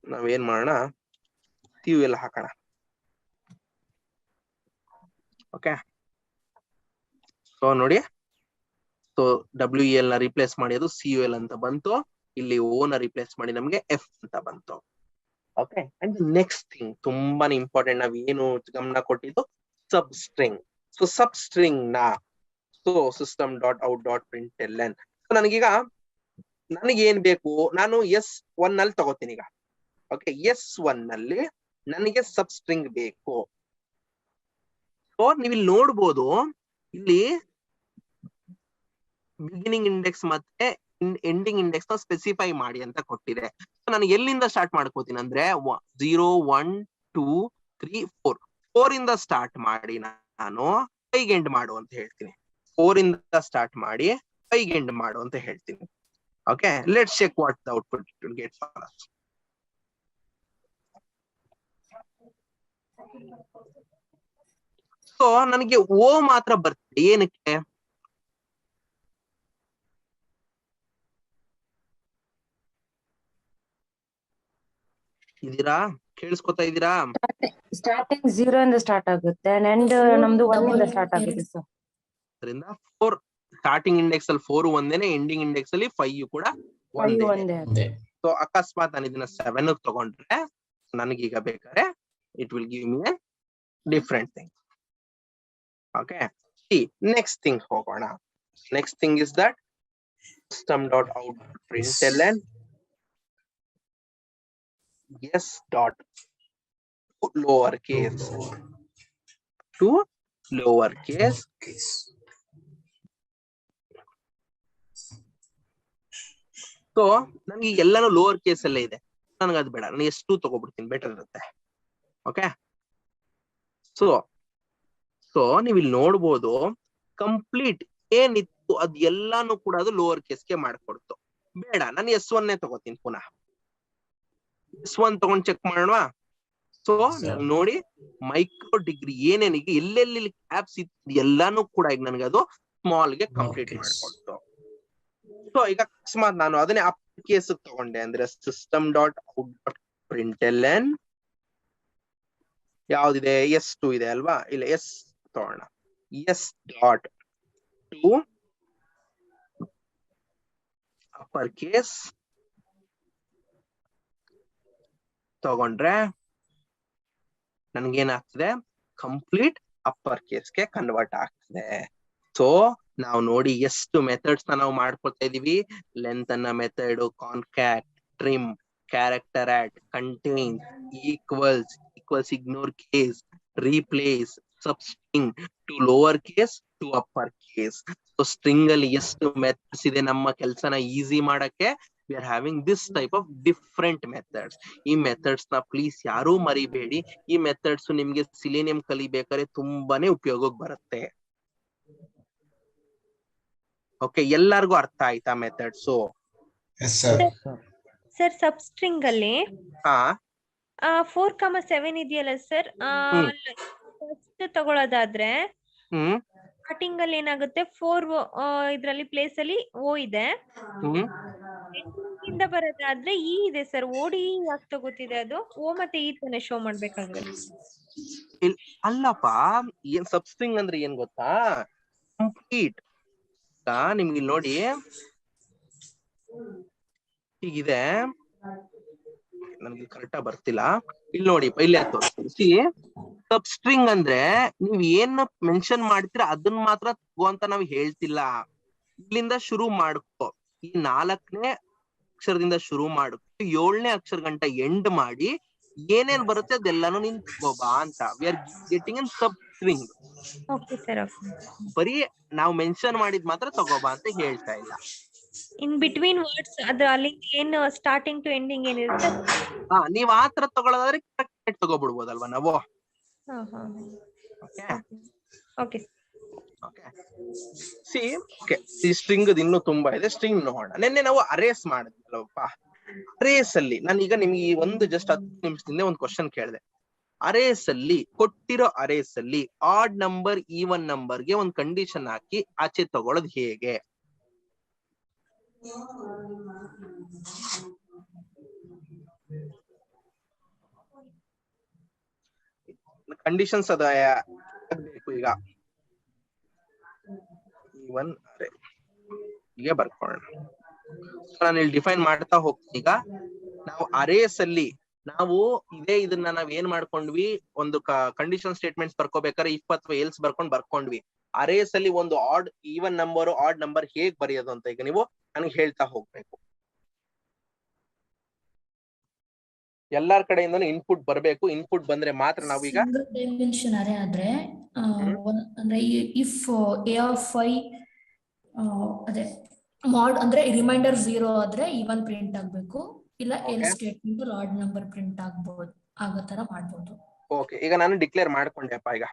ನಾವೇನ್ ಮಾಡೋಣ, CUL ಹಾಕೋಣ. ಓಕೆ, ಸೊ ನೋಡಿ, ಸೊ WEL ನ ರಿಪ್ಲೇಸ್ ಮಾಡಿ ಅದು CUL ಅಂತ ಬಂತು. ಇಲ್ಲಿ O ನ ರಿಪ್ಲೇಸ್ ಮಾಡಿ ನಮ್ಗೆ F ಅಂತ ಬಂತು. ಓಕೆ, ಅಂಡ್ ನೆಕ್ಸ್ಟ್ ಥಿಂಗ್ ತುಂಬಾನೇ ಇಂಪಾರ್ಟೆಂಟ್, ನಾವ್ ಏನು ಗಮನ ಕೊಟ್ಟಿದ್ದು, ಸಬ್ ಸ್ಟ್ರಿಂಗ್. ಸೊ ಸಬ್ ಸ್ಟ್ರಿಂಗ್ ನ ಸೊ system.out.println. ನನಗೀಗ ಏನ್ ಬೇಕು, ನಾನು S1 ನಲ್ಲಿ ತಗೋತೀನಿ ಈಗ. ಓಕೆ, S1 ನಲ್ಲಿ ನನಗೆ ಸಬ್ ಸ್ಟ್ರಿಂಗ್ ಬೇಕು. ಸೊ ನೀವಿಲ್ಲಿ ನೋಡ್ಬೋದು, ಇಲ್ಲಿ ಬಿಗಿನಿಂಗ್ ಇಂಡೆಕ್ಸ್ ಮತ್ತೆ ಎಂಡಿಂಗ್ ಇಂಡೆಕ್ಸ್ ನ ಸ್ಪೆಸಿಫೈ ಮಾಡಿ ಅಂತ ಕೊಟ್ಟಿದೆ. ನಾನು ಎಲ್ಲಿಂದ ಸ್ಟಾರ್ಟ್ ಮಾಡ್ಕೋತೀನಿ ಅಂದ್ರೆ 0 1 2 3 4 4 ಇಂದ ಸ್ಟಾರ್ಟ್ ಮಾಡಿ ನಾನು 5 ಎಂಡ್ ಮಾಡು ಅಂತ ಹೇಳ್ತೀನಿ. 4 ಇಂದ ಸ್ಟಾರ್ಟ್ ಮಾಡಿ 5 ಎಂಡ್ ಮಾಡು ಅಂತ ಹೇಳ್ತೀನಿ. Okay, let's check what the output it will get for us. So ನನಗೆ O ಮಾತ್ರ ಬರ್ತದೆ. ಏನಕ್ಕೆ? ಇದೀರಾ? ಕೇಳಿಸ್ಕೊತಾ ಇದೀರಾ? ಸ್ಟಾರ್ಟಿಂಗ್ 0 ಇಂದ ಸ್ಟಾರ್ಟ್ ಆಗುತ್ತೆ, ಎಂಡ್ ನಮ್ದು 1 ಇಂದ ಸ್ಟಾರ್ಟ್ ಆಗುತ್ತೆ ಸರ್. ಅದರಿಂದ 4 ಸ್ಟಾರ್ಟಿಂಗ್ ಇಂಡೆಕ್ಸ್ ಅಲ್ಲಿ 4 ಒಂದೇನೆ, ಎಂಡಿಂಗ್ ಇಂಡೆಕ್ಸ್ ಅಲ್ಲಿ 5 ಕೂಡ 5 ಒಂದೇ. ಒಂದೇ. ಸೊ ಅಕಸ್ಮಾತ್ ನಾನು ಇದನ್ನ 7 ತಗೊಂಡ್ರೆ ನನಗೀಗ ಬೇಕಾದ್ರೆ it will give me a different thing. Okay, next thing ಹೋಗೋಣ. Next thing is that system.out.println S dot lowercase to lowercase. So ನನಗೆ ಎಲ್ಲಾನು ಲೋವರ್ ಕೇಸ್ ಅಲ್ಲೇ ಇದೆ, ನನಗೆ ಅದು ಬೇಡ, ನಾನು ಎಷ್ಟು ತಗೋಬಿಡ್ತೀನಿ, ಬೆಟರ್ ಇರುತ್ತೆ. ಓಕೆ, ಸೊ ನೀವು ಇಲ್ಲಿ ನೋಡ್ಬೋದು, ಕಂಪ್ಲೀಟ್ ಏನಿತ್ತು ಅದ್ ಎಲ್ಲಾನು ಕೂಡ ಅದು ಲೋವರ್ ಕೇಸ್ಗೆ ಮಾಡ್ಕೊಡ್ತು. ಬೇಡ, ನಾನು S1 ತಗೋತೀನಿ ಪುನಃ. S1 ತಗೊಂಡ್ ಚೆಕ್ ಮಾಡೋಣ. ಸೊ ನೋಡಿ ಮೈಕ್ರೋ ಡಿಗ್ರಿ ಏನೇನಿಗೆ ಎಲ್ಲೆಲ್ಲಿ ಕ್ಯಾಪ್ಸ್ ಇತ್ತು ಎಲ್ಲಾನು ಕೂಡ ಈಗ ನನಗೆ ಅದು ಸ್ಮಾಲ್ ಗೆ ಕಂಪ್ಲೀಟ್ ಮಾಡ್ಕೊಡ್ತು. ಸೊ ಈಗ ಅಕಸ್ಮಾತ್ ನಾನು ಅದನ್ನೇ ಅಪ್ಪರ್ ಕೇಸ್ ತಗೊಂಡೆ ಅಂದ್ರೆ system dot out dot println ಯಾವ್ದಿದೆ S2 ಇದೆ ಅಲ್ವಾ, ಇಲ್ಲ ಎಸ್ ತಗೋಣ, S dot to upper case ತಗೊಂಡ್ರೆ ನನ್ಗೇನಾಗ್ತದೆ, ಕಂಪ್ಲೀಟ್ ಅಪ್ಪರ್ ಕೇಸ್ಗೆ ಕನ್ವರ್ಟ್ ಆಗ್ತದೆ. ಸೊ ನಾವು ನೋಡಿ ಎಷ್ಟು ಮೆಥಡ್ಸ್ ನಾವು ಮಾಡ್ಕೊಳ್ತಾ ಇದೀವಿ. ಲೆಂತ್ ಅನ್ನ method, concat, trim, character at, contains, equals, equals ignore case, replace, substring to lower case to upper case. So string ಅಲ್ಲಿ ಎಷ್ಟು ಮೆಥಡ್ಸ್ ಇದೆ ನಮ್ಮ ಕೆಲಸನ ಈಸಿ ಮಾಡಕ್ಕೆ. We are having this type of different methods. ಈ methods ನ please ಯಾರೂ ಮರಿಬೇಡಿ. ಈ ಮೆಥಡ್ಸ್ ನಿಮ್ಗೆ ಸಿಲೇನಿಯಂ ಕಲಿಬೇಕಾದ್ರೆ ತುಂಬಾನೇ ಉಪಯೋಗಕ್ಕೆ ಬರುತ್ತೆ. ಓಕೆ, ಎಲ್ಲರಿಗೂ ಅರ್ಥ ಆಯ್ತಾ methods? Yes sir. Sir substring ಅಲ್ಲಿ ಹಾ 4,7 ಇದೆಯಲ್ಲ ಸರ್, ಫಸ್ಟ್ ತಗೊಳ್ಳೋದಾದ್ರೆ ಹ್ಮ್ ಸ್ಟಾರ್ಟಿಂಗ್ ಅಲ್ಲಿ ಏನಾಗುತ್ತೆ, 4 ಇದ್ರಲ್ಲಿ ಪ್ಲೇಸ್ ಅಲ್ಲಿ ಓ ಇದೆ, ಹ್ಮ್ ಇಂದ ಬರೋದಾದ್ರೆ ಇ ಇದೆ ಸರ್. ಓಡಿ ಯಾಕೆ ತಗೋತಿದೆ ಅದು? ಓ ಮತ್ತೆ ಈ ತಾನೆ ಶೋ ಮಾಡ್ಬೇಕಾದ್ರೆ. ಅಲ್ಲಪ್ಪ, ಏನ್ ಸಬ್ಸ್ಟ್ರಿಂಗ್ ಅಂದ್ರೆ ಏನ್ ಗೊತ್ತಾ, ಕಂಪ್ಲೀಟ್. ನಿಮ್ಗೆ ಇಲ್ಲಿ ನೋಡಿ ಹೀಗಿದೆ, ನನ್ಗೆ ಕರೆಕ್ಟ್ ಬರ್ತಿಲ್ಲ. ಇಲ್ಲಿ ನೋಡಿ ಇಲ್ಲಿ ತೋರಿಸಿ. ಸಬ್ಸ್ಟ್ರಿಂಗ್ ಅಂದ್ರೆ ನೀವ್ ಏನ್ ಮೆನ್ಷನ್ ಮಾಡ್ತೀರಾ ಅದನ್ನ ಮಾತ್ರ ತಗೋ ಅಂತ ನಾವ್ ಹೇಳ್ತಿಲ್ಲ. ಇಲ್ಲಿಂದ ಶುರು ಮಾಡ್ಕೋ, ಈ 4ನೇ ಅಕ್ಷರದಿಂದ ಶುರು ಮಾಡ್ಕೊ 7ನೇ ಅಕ್ಷರ ಗಂಟ ಎಂಡ್ ಮಾಡಿ ಏನೇನ್ ಬರುತ್ತೆ ಅದೆಲ್ಲಾನು ನೀನ್ ತಗೋಬಾ ಅಂತ. We are getting in substring. Okay sir. ಬರೀ ನಾವು ಮೆನ್ಷನ್ ಮಾಡಿದ್ ಮಾತ್ರ ತಗೋಬಾ ಅಂತ ಹೇಳ್ತಾ ಇಲ್ಲ. ಇನ್ ಬಿಟ್ವೀನ್ ವರ್ಡ್ಸ್ ಅದು ಅಲ್ಲಿ ಏನು ಸ್ಟಾರ್ಟಿಂಗ್ ಟು ಎಂಡಿಂಗ್ ಏನಿರುತ್ತೆ ನೀವ್ ಆತರ ತಗೊಳ್ಳೋದಾದ್ರೆ ಕರೆಕ್ಟ್ ತಗೋಬಿಡ್ಬೋದಲ್ವಾ ನಾವು. ಓಕೆ ಈ ಸ್ಟ್ರಿಂಗ್ ಇನ್ನೂ ತುಂಬಾ ಇದೆ. ಸ್ಟ್ರಿಂಗ್ ನೋಡೋಣ. ನಿನ್ನೆ ನಾವು ಅರೇಸ್ ಮಾಡಿದ್ವಲ್ಲಪ್ಪ. ಅರೇಸ್ ಅಲ್ಲಿ ನಾನು ಈಗ ನಿಮ್ಗೆ ಈ ಒಂದು ಜಸ್ಟ್ 10 ನಿಮಿಷದಿಂದ ಒಂದು ಕ್ವಶನ್ ಕೇಳಿದೆ. ಅರೇಸ್ ಅಲ್ಲಿ ಕೊಟ್ಟಿರೋ ಅರೇಸ್ ಅಲ್ಲಿ ಆಡ್ ನಂಬರ್ ಈವನ್ ನಂಬರ್ಗೆ ಒಂದು ಕಂಡೀಷನ್ ಹಾಕಿ ಆಚೆ ತಗೊಳ್ಳೋದು ಹೇಗೆ? ಕಂಡೀಷನ್ಸ್ ಅದ ಬೇಕು ಈಗ. ಈವನ್ ಅರೇ ಹೀಗೆ ಬರ್ಕೊಳ್ಳೋಣ. ನಾನು ಇಲ್ಲಿ ಡಿಫೈನ್ ಮಾಡ್ತಾ ಹೋಗ್ತೀನಿ. ಈಗ ನಾವು ಅರೇಸ್ ಅಲ್ಲಿ ನಾವು ಇದನ್ನ ನಾವ್ ಏನ್ ಮಾಡ್ಕೊಂಡ್ವಿ, ಒಂದು ಕಂಡೀಷನ್ ಸ್ಟೇಟ್ಮೆಂಟ್ಸ್ ಬರ್ಕೋಬೇಕಾದ್ರೆ ಇಫ್ ಅಥವಾ ಎಲ್ಸ್ ಬರ್ಕೊಂಡ್ವಿ. ಅರೇಸ್ ಅಲ್ಲಿ ಒಂದು odd even number odd number ಹೇಗ್ ಬರೆಯೋದು ಅಂತ ಈಗ ನೀವು ನನಗೆ ಹೇಳ್ತಾ ಹೋಗ್ಬೇಕು. ಎಲ್ಲಾರ್ ಕಡೆಯಿಂದನೂ ಇನ್ಪುಟ್ ಬರ್ಬೇಕು. ಇನ್ಪುಟ್ ಬಂದ್ರೆ ಮಾತ್ರ ನಾವು ಈಗ ಡೈಮೆನ್ಷನ್ ಅರೇ ಆದ್ರೆ ಅಂದ್ರೆ ಇಫ್ ಎ ಆಫ್ ಐ ಅದೇ ಮಾಡ್ ಅಂದ್ರೆ ರಿಮೈಂಡರ್ 0 ಆದ್ರೆ ಈವನ್ ಪ್ರಿಂಟ್ ಆಗ್ಬೇಕು, ಇಲ್ಲ L statement odd number print ಆಗ್ಬಹುದು, ಆಗೋ ತರ ಮಾಡ್ಬೋದು. ಓಕೆ, ಈಗ ನಾನು ಡಿಕ್ಲೇರ್ ಮಾಡ್ಕೊಂಡೆಪ್ಪ. ಈಗ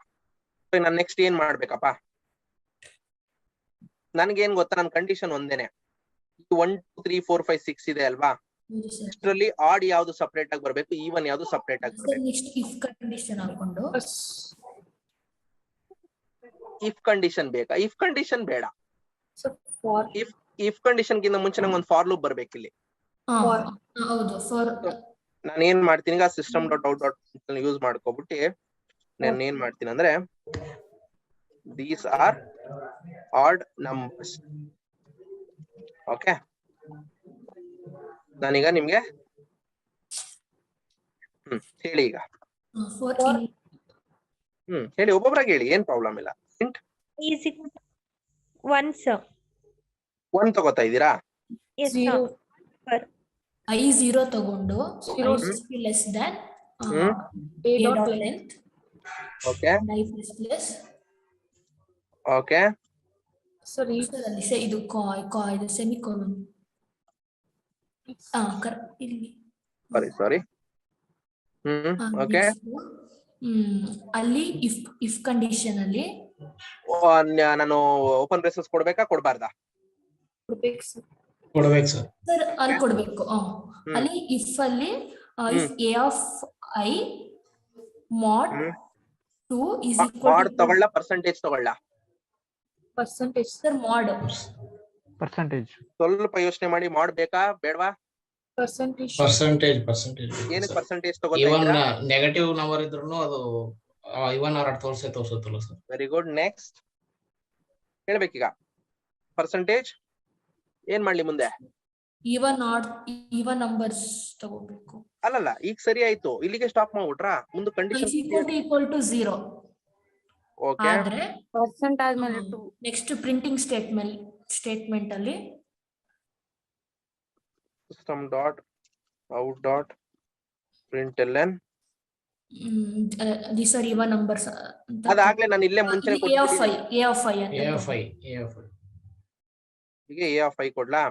ನಾನು ನೆಕ್ಸ್ಟ್ ಏನ್ ಮಾಡ್ಬೇಕಪ್ಪ? ನನ್ಗೇನ್ ಗೊತ್ತಾ, ನನ್ ಕಂಡೀಷನ್ ಒಂದೇನೆ. 1 2 3 4 5 6 ಇದೆ ಅಲ್ವಾ? ಇಷ್ಟರಲ್ಲಿ ಆಡ್ ಯಾವ್ದು ಸಪರೇಟ್ ಆಗಿ ಬರ್ಬೇಕು, ಈವನ್ ಯಾವ್ದು ಸಪರೇಟ್ ಆಗಿ ಬರ್ಬೇಕು. ಇಫ್ ಕಂಡೀಷನ್ ಹಾಕೊಂಡು ಇಫ್ ಕಂಡೀಷನ್ ಬೇಕಾ? ಇಫ್ ಕಂಡೀಷನ್ ಬೇಡ. ಇಫ್ ಕಂಡೀಷನ್ ಗಿಂತ ಮುಂಚೆ ನಂಗೆ ಒಂದು ಫಾರ್ ಲೂಪ್ ಬರ್ಬೇಕು ಇಲ್ಲಿ. ನಾನು ಏನ್ ಮಾಡ್ತೀನಿ ಈಗ, system dot out dot use ಮಾಡ್ಕೊಬಿಟ್ಟು ನಾನು ಏನ್ ಮಾಡ್ತೀನಿ ಅಂದ್ರೆ, these are odd numbers. Okay, ನಾನೀಗ ನಿಮ್ಗೆ ಹೇಳಿ. ಈಗ ಹೇಳಿ, ಒಬ್ಬೊಬ್ರಾಗ ಹೇಳಿ, ಏನ್ ಪ್ರಾಬ್ಲಮ್ ಇಲ್ಲ. ಒನ್ ತಗೋತಾ ಇದ್ದೀರಾ? ಐ 0 ತಗೊಂಡು less than a dot length. Okay okay ಸರಿ ಇದು ಇದು ಸೆಮಿಕೋಲನ್. ಇಲ್ಲಿ ಸಾರಿ ಓಕೆ. ಅಲ್ಲಿ ಇಫ್ ಕಂಡೀಷನ್ ಅಲ್ಲಿ ನಾನು ಓಪನ್ ಬ್ರೇಸಸ್ ಕೊಡ್ಬೇಕಾ ಕೊಡ್ಬಾರ್ದಾ? ಕೊಡ್ಬೇಕು ಸರ್. ಅಲ್ಲಿ ಕೊಡ್ಬೇಕು. ಅಲ್ಲಿ ಇಫ್ ಅಲ್ಲಿ if a of I mod hmm 2 is equal mod to ತಗೊಳ್ಳ ಪರ್ಸೆಂಟೇಜ್ ತಗೊಳ್ಳ percentage, sir, mod ಪರ್ಸೆಂಟೇಜ್. ಸ್ವಲ್ಪ ಯೋಚನೆ ಮಾಡಿ ಮಾಡ್ಬೇಕಾ ಬೇಡವಾ? percentage. ಪರ್ಸೆಂಟೇಜ್ ಏನಕ್ಕೆ ಪರ್ಸೆಂಟೇಜ್ ತಗೋತಾ ಇವನ್ ಇದ್ದೀರಾ? ನೆಗೆಟಿವ್ ನಂಬರ್ ಇದ್ರೂ ಅದು ಇವನ್ ಆರ್ ತೋರಿಸುತ್ತಲ್ಲ ಸರ್. Very good. ನೆಕ್ಸ್ಟ್ ಹೇಳ್ಬೇಕೀಗ ಪರ್ಸೆಂಟೇಜ್ ಏನ್ ಮಾಡ್ಲಿ ಮುಂದೆ? even numbers ತಗೋಬೇಕು. ಅಲ್ಲಲ್ಲ ಈಗ ಸರಿ ಆಯ್ತು, ಇಲ್ಲಿಗೆ ಸ್ಟಾಪ್ ಮಾಡ್ಬಿಟ್ರಾ? ಮುಂದೆ condition is equal to 0 okay. ಆದ್ರೆ ಪರ್ಸೆಂಟ್ ಆದ್ಮೇಲೆ 2. ನೆಕ್ಸ್ಟ್ ಪ್ರಿಂಟಿಂಗ್ ಸ್ಟೇಟ್ಮೆಂಟ್ ಅಲ್ಲಿ system dot out dot println these are even numbers ಅದಾಗ್ಲೇ ನಾನು ಇಲ್ಲೇ ಮುಂಚೆ a of I ಅಂತ ಎ ಆಫ್ ಐ ಈಗ ಎ ಆಫ್ ಐ ಕೊಡ್ಲಾ?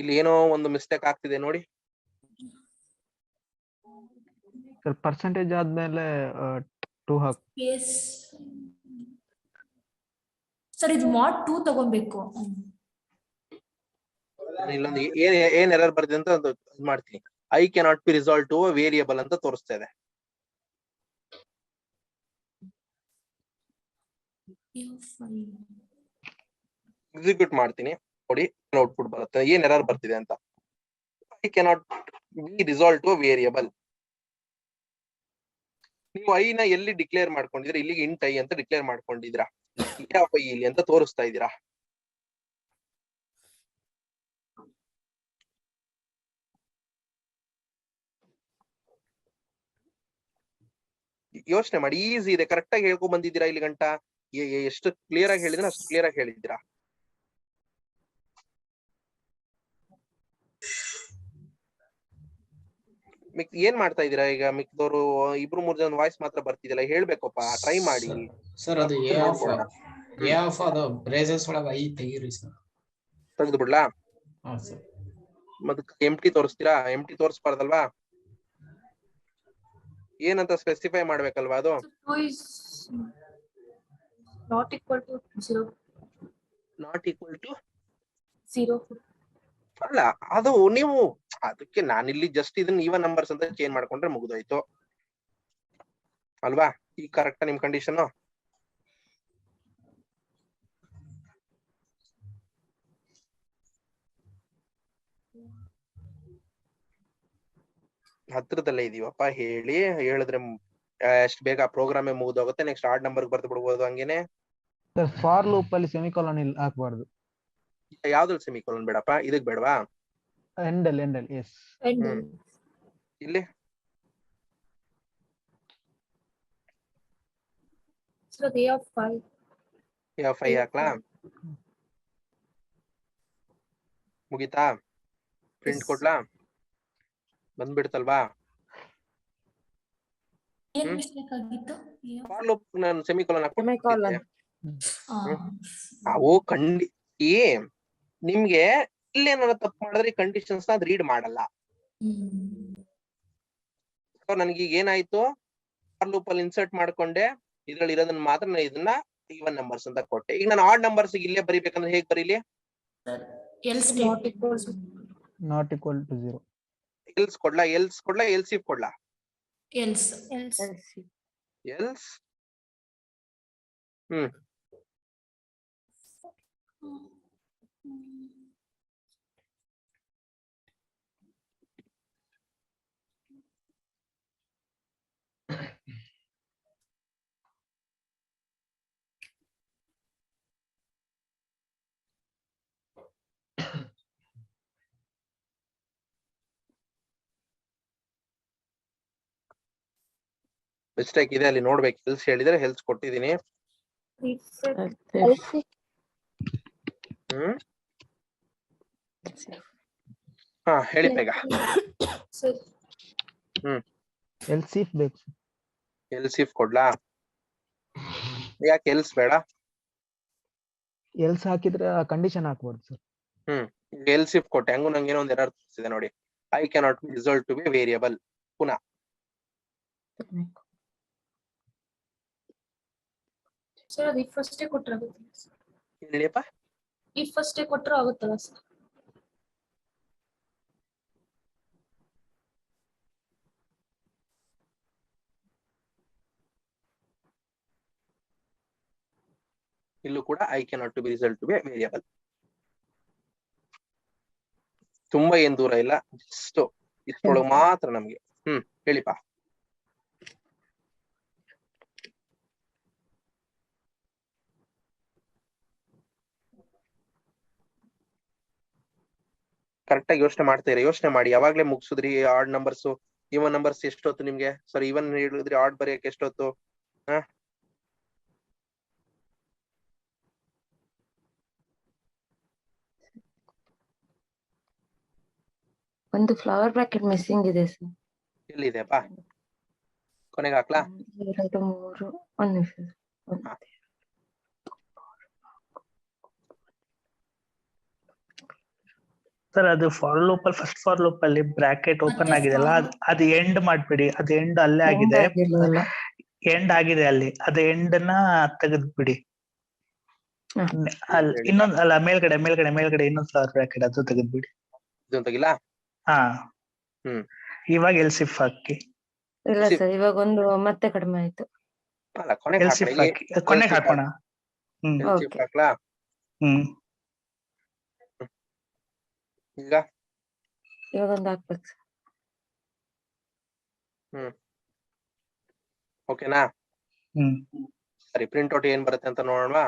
ಇಲ್ಲಿ ಏನೋ ಒಂದು ಮಿಸ್ಟೇಕ್ ಆಗ್ತಿದೆ ನೋಡಿ. ಸರ್ ಪರ್ಸೆಂಟೇಜ್ ಆದ್ಮೇಲೆ 2 ಹಾಕಿ. ಸ್ಪೇಸ್ ಸರ್ ಇದು mod 2 ತಗೋಬೇಕು. ಇಲ್ಲೊಂದು ಏನ್ ಎರರ್ ಬರ್ದಿದೆ ಅಂತ ಮಾಡ್ತೀನಿ. I cannot be resolve to variable ಅಂತ ತೋರಿಸ್ತಾ ಇದೆ. ಎಕ್ಸಿಕ್ಯೂಟ್ ಮಾಡ್ತೀನಿ ನೋಡಿ, ಔಟ್ಪುಟ್ ಬರುತ್ತೆ. ಏನ್ ಎರರ್ ಬರ್ತಿದೆ ಅಂತ. I cannot be resolve to variable. ನೀವು ಐ ನ ಎಲ್ಲಿ ಡಿಕ್ಲೇರ್ ಮಾಡ್ಕೊಂಡಿದ್ರೆ ಇಲ್ಲಿಗೆ ಇಂಟ್ ಐ ಅಂತ ಡಿಕ್ಲೇರ್ ಮಾಡ್ಕೊಂಡಿದ್ದೀರಾ, ಇಲ್ಲಿ ಅಂತ ತೋರಿಸ್ತಾ ಇದ್ದೀರಾ. ಯೋಚನೆ ಮಾಡಿ, ಈಸಿ ಇದೆ. ಕರೆಕ್ಟ್ ಆಗಿ ಹೇಳ್ಕೊಂಡ್ ಬಂದಿದ್ದೀರಾ ಇಲ್ಲಿ ಗಂಟ. ಎಷ್ಟು ಕ್ಲಿಯರ್ ಆಗಿ ಹೇಳಿದ್ರೆ ಅಷ್ಟು ಕ್ಲಿಯರ್ ಆಗಿ ಹೇಳಿದ್ದೀರಾ. ಏನ್ ಮಾಡ್ತಾ ಇದೀರಾ ಈಗ? ಮಿಕ್ದವರು ಇಬ್ರು 3 ಜನ ವಾಯ್ಸ್ ಮಾತ್ರ ಬರ್ತಿದಿಲ್ಲ, ಹೇಳ್ಬೇಕಪ್ಪ. ಟ್ರೈ ಮಾಡಿ ಸರ್. ಅದು ಎ ಆಫ್ ಅದು ಬ್ರೇಸಸ್ ಒಳಗ ಐ ತೆಗೀರಿ ಸರ್. ತೆಗೆದು ಬಿಡ್ಲಾ? ಹಾ ಸರ್. ಮತ್ತೆ ಎಂಟಿ ತೋರಿಸ್ತೀರಾ? ಎಂಟಿ ತೋರಿಸ್ಬಾರ್ದಲ್ವಾ? ಏನಂತ ಸ್ಪೆಸಿಫೈ ಮಾಡ್ಬೇಕಲ್ವಾ ಅದು? not equal to 0 not equal to 0 ಅಲ್ಲ, ಅದು ನೀವು ಅದಕ್ಕೆ ನಾನಿಲ್ಲಿ ಜಸ್ಟ್ ಇದನ್ನ ಈವನ್ ನಂಬರ್ಸ್ ಅಂತ ಚೇಂಜ್ ಮಾಡ್ಕೊಂಡ್ರೆ ಮುಗಿದೋಯ್ತು ಅಲ್ವಾ? ಈಗ ಕರೆಕ್ಟಾ ನಿಮ್ ಕಂಡೀಷನ್? ಹತ್ರದಲ್ಲೇ ಇದೀವಪ್ಪ. ಹೇಳಿದ್ರೆ ಎಷ್ಟು ಬೇಗ ಪ್ರೋಗ್ರಾಮೇ ಮುಗಿದೋಗುತ್ತೆ. ನೆಕ್ಸ್ಟ್ ಆಡ್ ನಂಬರ್ ಬರ್ದು ಬಿಡ್ಬೋದು ಹಂಗೇನೆ. ಸರ್ ಫಾರ್ ಲೂಪ್ ಅಲ್ಲಿ ಸೆಮಿಕೋಲನ್ ಇಲ್ಲಿ ಹಾಕಬಾರ್ದು. ಯಾವ್ದ್ರಲ್ಲಿ ಸೆಮಿಕೋಲನ್ ಬೇಡಪ್ಪ? ಇದಕ್ ಬೇಡವಾ? ಎಂಡ್ ಅಲ್ಲಿ ಎಸ್. ಇಲ್ಲಿ a of I ಹಾಕ್ಲಾ? ಮುಗಿತಾ? ಪ್ರಿಂಟ್ ಕೊಡ್ಲಾ? ಬಂದ್ಬಿಡ್ತಲ್ವಾ? ಏನ್ ಮಿಸ್ಟೇಕ್ ಆಗಿತ್ತು? ಫಾರ್ ಲೂಪ್ ನಾನು ಸೆಮಿಕೋಲನ್ ಹಾಕ್ಬಿಟ್ಟಿದ್ದೆ. ಅವು ನಿಮ್ಗೆ ಇಲ್ಲೇನಾದ್ರು ತಪ್ಪು ಮಾಡಿದ್ರೆ ಕಂಡೀಷನ್ಸ್ ನ ರೀಡ್ ಮಾಡಲ್ಲ. ನನಗೆ ಈಗ ಏನಾಯ್ತು, ಫಾರ್ ಲೂಪ್ ಅಲ್ಲಿ ಇನ್ಸರ್ಟ್ ಮಾಡ್ಕೊಂಡೆ, ಇದ್ರಲ್ಲಿ ಇರೋದನ್ನ ಮಾತ್ರ ನಾನು ಇದನ್ನ ಈವನ್ ನಂಬರ್ಸ್ ಅಂತ ಕೊಟ್ಟೆ. ಈಗ ನಾನು ಆಡ್ ನಂಬರ್ಸ್ ಇಲ್ಲೇ ಬರಿಬೇಕಂದ್ರೆ ಹೇಗ್ ಬರೀಲಿ? else not equal to 0. Else ಕೊಡ್ಲಾ? ಎಲ್ಸ್ ಇಫ್ ಕೊಡ್ಲಾ? else ಎಲ್ಸ್ ಮಿಸ್ಟೇಕ್ ಇದೆ ಅಲ್ಲಿ ನೋಡ್ಬೇಕು. ಹೆಲ್ಸ್ ಹೇಳಿದ್ರೆ ಹೆಲ್ಸ್ ಕೊಟ್ಟಿದ್ದೀನಿ. ಹಾ ಹೇಳಿ ಬೇಗ. ಎಲ್ಸ್ ಇಫ್ ಬೇಕು. ಎಲ್ಸ್ ಇಫ್ ಕೊಡ್ಲಾ? ಯಾಕೆ ಎಲ್ಸ್ ಬೇಡ? ಎಲ್ಸ್ ಹಾಕಿದ್ರೆ ಕಂಡೀಷನ್ ಹಾಕ್ಬಾರ್ದು ಸರ್. ಎಲ್ಸ್ ಇಫ್ ಕೊಟ್ಟೆ, ಹಂಗು ನಂಗೆ ಏನೋ ಒಂದು ಎರರ್ ತೋರಿಸಿದೆ ನೋಡಿ. I cannot be resolve to be variable. ಪುನಃ ಸರ್ ಅದು ಫಸ್ಟ್ ಕೊಟ್ಟಿರೋದು. ಹೇಳಿಯಪ್ಪ ಇಫ್ ಅಷ್ಟೇ ಕೊಟ್ಟರು ಆಗುತ್ತಲ್ಲ ಸರ್? ಇಲ್ಲೂ ಕೂಡ I can not to be result to be variable. ತುಂಬಾ ಏನ್ ದೂರ ಇಲ್ಲ, ಜಸ್ಟ್ ಇಷ್ಟೊಳಗೆ ಮಾತ್ರ ನಮ್ಗೆ. ಹೇಳಿಪಾ. ಕರೆಕ್ಟ್ ಆಗಿ ಯೋಚನೆ ಮಾಡ್ತೀರಾ? ಯೋಚನೆ ಮಾಡಿ. ಯಾವಾಗ್ಲೇ ಮುಗಿಸಿದ್ರಿ ಆಡ್ ನಂಬರ್ಸ್, ಇವನ್ ನಂಬರ್ಸ್ ಎಷ್ಟೊತ್ತು ನಿಮ್ಗೆ? ಸರಿ, ಇವನ್ ಹೇಳಿದ್ರಿ, ಆಡ್ ಬರೆಯಕ್ಕೆ ಎಷ್ಟೊತ್ತು? ಒಂದು ಫ್ಲವರ್ ಬ್ರಾಕೆಟ್ ಮಿಸ್ಸಿಂಗ್ ಇದೆ ಸರ್. ಎಲ್ಲಿದೆಪ್ಪ? ಕೊನೆಗೆ ಹಾಕ್ಲಾ? 2 3 1 ನಿಮಿಷ. ಸರ್ ಅದು ಫಾರ್ ಲೂಪ್ ಅಲ್ಲಿ, ಫಸ್ಟ್ ಫಾರ್ ಲೂಪ್ ಅಲ್ಲಿ ಬ್ರಾಕೆಟ್ ಓಪನ್ ಆಗಿದೆಲ್ಲ, ಅದು ಎಂಡ್ ಮಾಡ್ಬಿಡಿ. ಅದು ಎಂಡ್ ಅಲ್ಲೇ ಆಗಿದೆ, ಎಂಡ್ ಆಗಿದೆ ಅಲ್ಲಿ. ಅದು ಎಂಡ್ ನ ತೆಗೆದ್ಬಿಡಿ. ಇನ್ನೊಂದ್ ಅಲ್ಲ, ಮೇಲ್ಗಡೆ ಇನ್ನೊಂದ್ ಫ್ಲವರ್ ಬ್ರಾಕೆಟ್, ಅದು ತೆಗೆದ್ಬಿಡಿ. ಇದೊಂದು ತೆಗಿಲ್ಲ? ಹಾ, ಇವಾಗ ಎಲ್ಸಿಫ್ ಹಾಕಿ. ಇಲ್ಲ ಸರ್, ಇವಾಗ ಒಂದು ಮತ್ತೆ ಕಡಿಮೆ ಆಯ್ತು. ಅಲ್ಲ, ಕೊನೆಗೆ ಎಲ್ಸಿಫ್ ಹಾಕಿ, ಕೊನೆಗೆ ಹಾಕೋಣ. ಹಾಕ್ಲಾ? ಈಗ ಇವಾಗ ಒಂದು ಹಾಕ್ಬೇಕು ಸರ್. ಓಕೆನಾ? ಸರಿ, ಪ್ರಿಂಟ್ ಔಟ್ ಏನ್ ಬರುತ್ತೆ ಅಂತ ನೋಡೋಣ.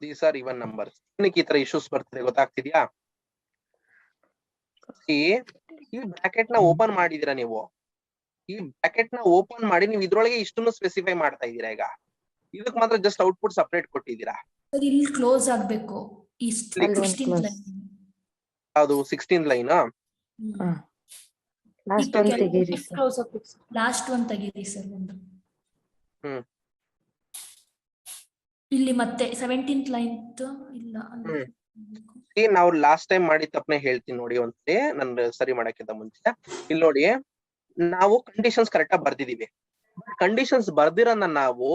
These are even numbers. ಏನಕ್ಕೆ ಈ ತರ ಇಶ್ಯೂಸ್ ಬರ್ತದೆ ಗೊತ್ತಾಗ್ತಿದ್ಯಾ? ಈ ಬ್ರಾಕೆಟ್ ನ ಓಪನ್ ಮಾಡಿದೀರಾ ನೀವು. ಈ ಬ್ರಾಕೆಟ್ ನ ಓಪನ್ ಮಾಡಿ ನೀವು ಇದ್ರೊಳಗೆ ಇಷ್ಟನ್ನು ಸ್ಪೆಸಿಫೈ ಮಾಡ್ತಾ ಇದ್ದೀರಾ. ಈಗ ಇದಕ್ ಮಾತ್ರ ಜಸ್ಟ್ ಔಟ್ಪುಟ್ ಸಪರೇಟ್ ಕೊಟ್ಟಿದ್ದೀರಾ. ಇಲ್ಲಿ ಕ್ಲೋಸ್ ಆಗ್ಬೇಕು. ಈ 16th ಲೈನ್. ಅದು 16th ಲೈನ್. ಲಾಸ್ಟ್ ಒಂದು ತೆಗೀರಿ ಸರ್. ಲಾಸ್ಟ್ ಒಂದು ತೆಗೀರಿ ಸರ್. ಒಂದು ಇಲ್ಲಿ ಮತ್ತೆ 17th ಲೈನ್ ಇಲ್ಲ. ನಾವು ಲಾಸ್ಟ್ ಟೈಮ್ ಮಾಡಿ ತಪ್ಪನೆ ಹೇಳ್ತೀನಿ ನೋಡಿ ಒಂದ್ಸರಿ, ನಾನು ಸರಿ ಮಾಡಕ್ಕಿಂತ ಮುಂಚೆ. ಇಲ್ಲಿ ನೋಡಿ, ನಾವು ಕಂಡೀಷನ್ಸ್ ಕರೆಕ್ಟ್ ಆಗಿ ಬರ್ದಿದೀವಿ. ಕಂಡೀಷನ್ಸ್ ಬರ್ದಿರೋನ್ನ ನಾವು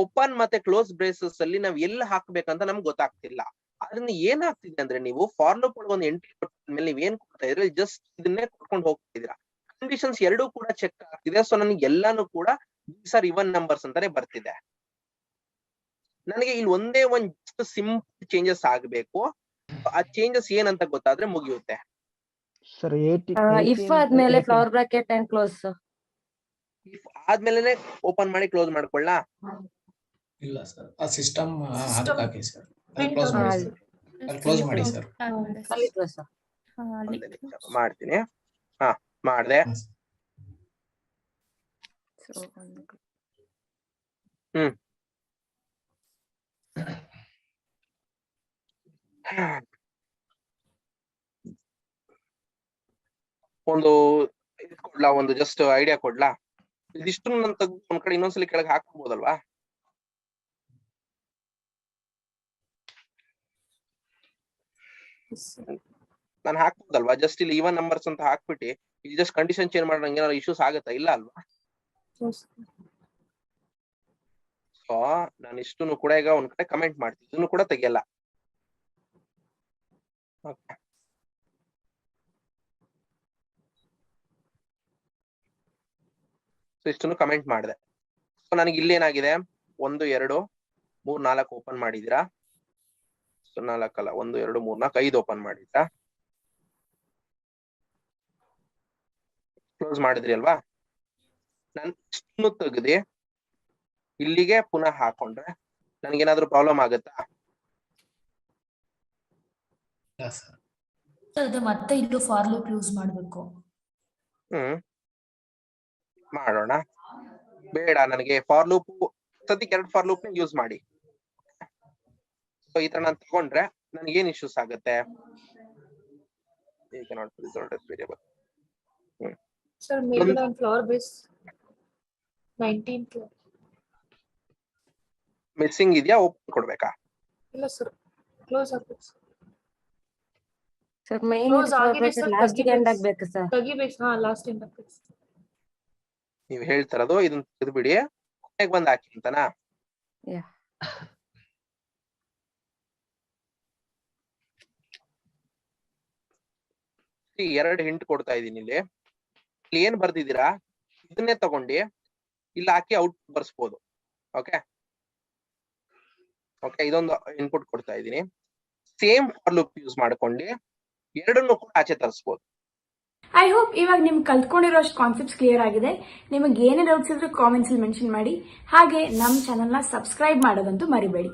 ಓಪನ್ ಮತ್ತೆ ಕ್ಲೋಸ್ ಬ್ರೇಸಸ್ ಅಲ್ಲಿ ನಾವ್ ಎಲ್ಲಿ ಹಾಕ್ಬೇಕಂತ ನಮ್ಗೆ ಗೊತ್ತಾಗ್ತಿಲ್ಲ. ಅದನ್ನ ಏನಾಗ್ತಿದೆ ಅಂದ್ರೆ, ನೀವು ಫಾರ್ ಲೂಪ್ ಒಳಗೆ ಒಂದು ಎಂಟ್ರಿ ಕೊಟ್ಮೇಲೆ ನೀವ್ ಏನ್ ಕೊಡ್ತಾ ಇದ್ರೆ ಜಸ್ಟ್ ಇದನ್ನೇ ಕೊಟ್ಕೊಂಡು ಹೋಗ್ತಿದ್ದೀರಾ. ಕಂಡೀಷನ್ಸ್ ಎರಡೂ ಕೂಡ ಚೆಕ್ ಆಗ್ತಿದೆ. ಸೊ ನನಗೆ ಎಲ್ಲಾನು ಕೂಡ ಸರ್ ಇವನ್ ನಂಬರ್ಸ್ ಅಂತಾನೆ ಬರ್ತಿದೆ. ನನಗೆ ಇಲ್ಲಿ ಒಂದೇ ಒಂದು ಸಿಂಪಲ್ ಚೇಂಜಸ್ ಆಗ್ಬೇಕು. ಆ ಚೇಂಜಸ್ ಏನಂತ ಗೊತ್ತಾದ್ರೆ ಮುಗಿಯುತ್ತೆ. ಇಫ್ ಆದ್ಮೇಲೆ flower bracket and close. If ಆದ್ಮೇಲೆ ಓಪನ್ ಮಾಡಿ ಕ್ಲೋಸ್ ಮಾಡ್ಕೊಳ್ಳ? ಇಲ್ಲ ಸರ್, ಆ ಸಿಸ್ಟಮ್ ಹಾಕಿ ಸರ್. ಕ್ಲೋಸ್ ಮಾಡಿ ಸರ್. ಕ್ಲೋಸ್ ಮಾಡಿ ಸರ್. ಮಾಡ್ತೀನಿ. ಹಾ, ಮಾಡ್ದೆ. ಒಂದು ಕೊಡ್ಲಾ, ಒಂದು ಜಸ್ಟ್ ಐಡಿಯಾ ಕೊಡ್ಲಾ? ಇದಿಷ್ಟು ನನ್ ತೆಗ್ದು ಒಂದ್ ಕಡೆ ಇನ್ನೊಂದ್ಸಲಿ ಕೆಳಗೆ ಹಾಕ್ಬೋದಲ್ವಾ? ನಾನು ಹಾಕ್ಬೋದಲ್ವಾ? ಜಸ್ಟ್ ಇಲ್ಲಿ ಇವನ್ ನಂಬರ್ಸ್ ಅಂತ ಹಾಕ್ಬಿಟ್ಟು ಇಲ್ಲಿ ಜಸ್ಟ್ ಕಂಡೀಷನ್ ಚೇಂಜ್ ಮಾಡೋಣ. ಏನಾದ್ರು ಇಶ್ಯೂಸ್ ಆಗತ್ತಾ? ಇಲ್ಲ ಅಲ್ವಾ? ಸೊ ನಾನು ಇಷ್ಟನ್ನು ಕೂಡ ಈಗ ಒಂದ್ ಕಡೆ ಕಮೆಂಟ್ ಮಾಡ್ತೀನಿ. ಇದನ್ನು ಕೂಡ ತೆಗಿಯಲ್ಲ. ಸೊ ಇಷ್ಟನ್ನು ಕಮೆಂಟ್ ಮಾಡಿದೆ. ಸೊ ನನಗೆ ಇಲ್ಲೇನಾಗಿದೆ, 1 2 3 4 ಓಪನ್ ಮಾಡಿದೀರಾ. ಸೊ 4 ಅಲ್ಲ, 1 2 3 4 5 ಓಪನ್ ಮಾಡಿದ್ರಾ, ಕ್ಲೋಸ್ ಮಾಡಿದ್ರಿ ಅಲ್ವಾ? ನಾನು ಇಷ್ಟನ್ನು ತೆಗೆದಿ ಇಲ್ಲಿಗೆ ಪುನಃ ಹಾಕೊಂಡ್ರೆ ನನ್ಗೇನಾದ್ರೂ ಪ್ರಾಬ್ಲಮ್ ಆಗುತ್ತಾ? ಮತ್ತೆ ಇಲ್ಲೂ ಫಾರ್ ಲೂಪ್ ಯೂಸ್ ಮಾಡ್ಬೇಕು. ಮಾಡೋಣ. ಬೇಡ, ನನಗೆ ಫಾರ್ ಲೂಪ್ ಸದ್ಯಕ್ಕೆ 2 ಫಾರ್ ಲೂಪ್ ಯೂಸ್ ಮಾಡಿ. ಸೊ ಈ ತರ ನಾನು ತಗೊಂಡ್ರೆ ನನ್ಗೆ ಏನ್ ಇಶ್ಯೂಸ್ ಆಗುತ್ತೆ? ಸರ್, ಮೇಬಿ ನಾನು ಫ್ಲವರ್ ಬೇಸ್ 19th ಮಿಸ್ಸಿಂಗ್ ಇದೆಯಾ? ಓಪನ್ ಕೊಡ್ಬೇಕಾ? ಇಲ್ಲ ಸರ್, ಕ್ಲೋಸ್ ಆಗ್ಬೇಕು ಸರ್. ಮೇನ್ ಲಾಸ್ಟ್ ಎಂಡ್ ಆಗ್ಬೇಕು ಸರ್. ತೆಗಿಬೇಕು. ಹಾ, ಲಾಸ್ಟ್ ಎಂಡ್ ಆಗ್ಬೇಕು. ನೀವು ಹೇಳ್ತಾರದು ಇದನ್ನ ತೆಗೆದ್ಬಿಡಿ. ಮನೆಗ್ ಬಂದ್ ಹಾಕಿ ಅಂತನಾ? Yeah. ಎರಡು ಹಿಂಟ್ ಕೊಡ್ತಾ ಇದೀನಿ ಇಲ್ಲಿ. ಇಲ್ಲಿ ಏನ್ ಬರ್ದಿದ್ದೀರಾ ಇದನ್ನೇ ತಗೊಂಡು ಇಲ್ಲಿ ಹಾಕಿ ಔಟ್ ಬರ್ಸ್ಬೋದು. ಓಕೆ ಓಕೆ, ಇದೊಂದು ಇನ್ಪುಟ್ ಕೊಡ್ತಾ ಇದೀನಿ. ಸೇಮ್ ಫಾರ್ ಲೂಪ್ ಯೂಸ್ ಮಾಡ್ಕೊಂಡು ಎರಡನ್ನೂ ಕೂಡ ಆಚೆ ತರಿಸ್ಬೋದು. ಐ ಹೋಪ್ ಇವಾಗ ನಿಮ್ಗೆ ಕಲ್ತ್ಕೊಂಡಿರೋಷ್ಟು ಕಾನ್ಸೆಪ್ಟ್ಸ್ ಕ್ಲಿಯರ್ ಆಗಿದೆ. ನಿಮಗೆ ಏನೇ ಡೌಟ್ಸ್ ಇದ್ರೆ ಕಾಮೆಂಟ್ಸ್ ಅಲ್ಲಿ ಮೆನ್ಷನ್ ಮಾಡಿ. ಹಾಗೆ ನಮ್ಮ ಚಾನೆಲ್ನ ಸಬ್ಸ್ಕ್ರೈಬ್ ಮಾಡೋದಂತೂ ಮರಿಬೇಡಿ.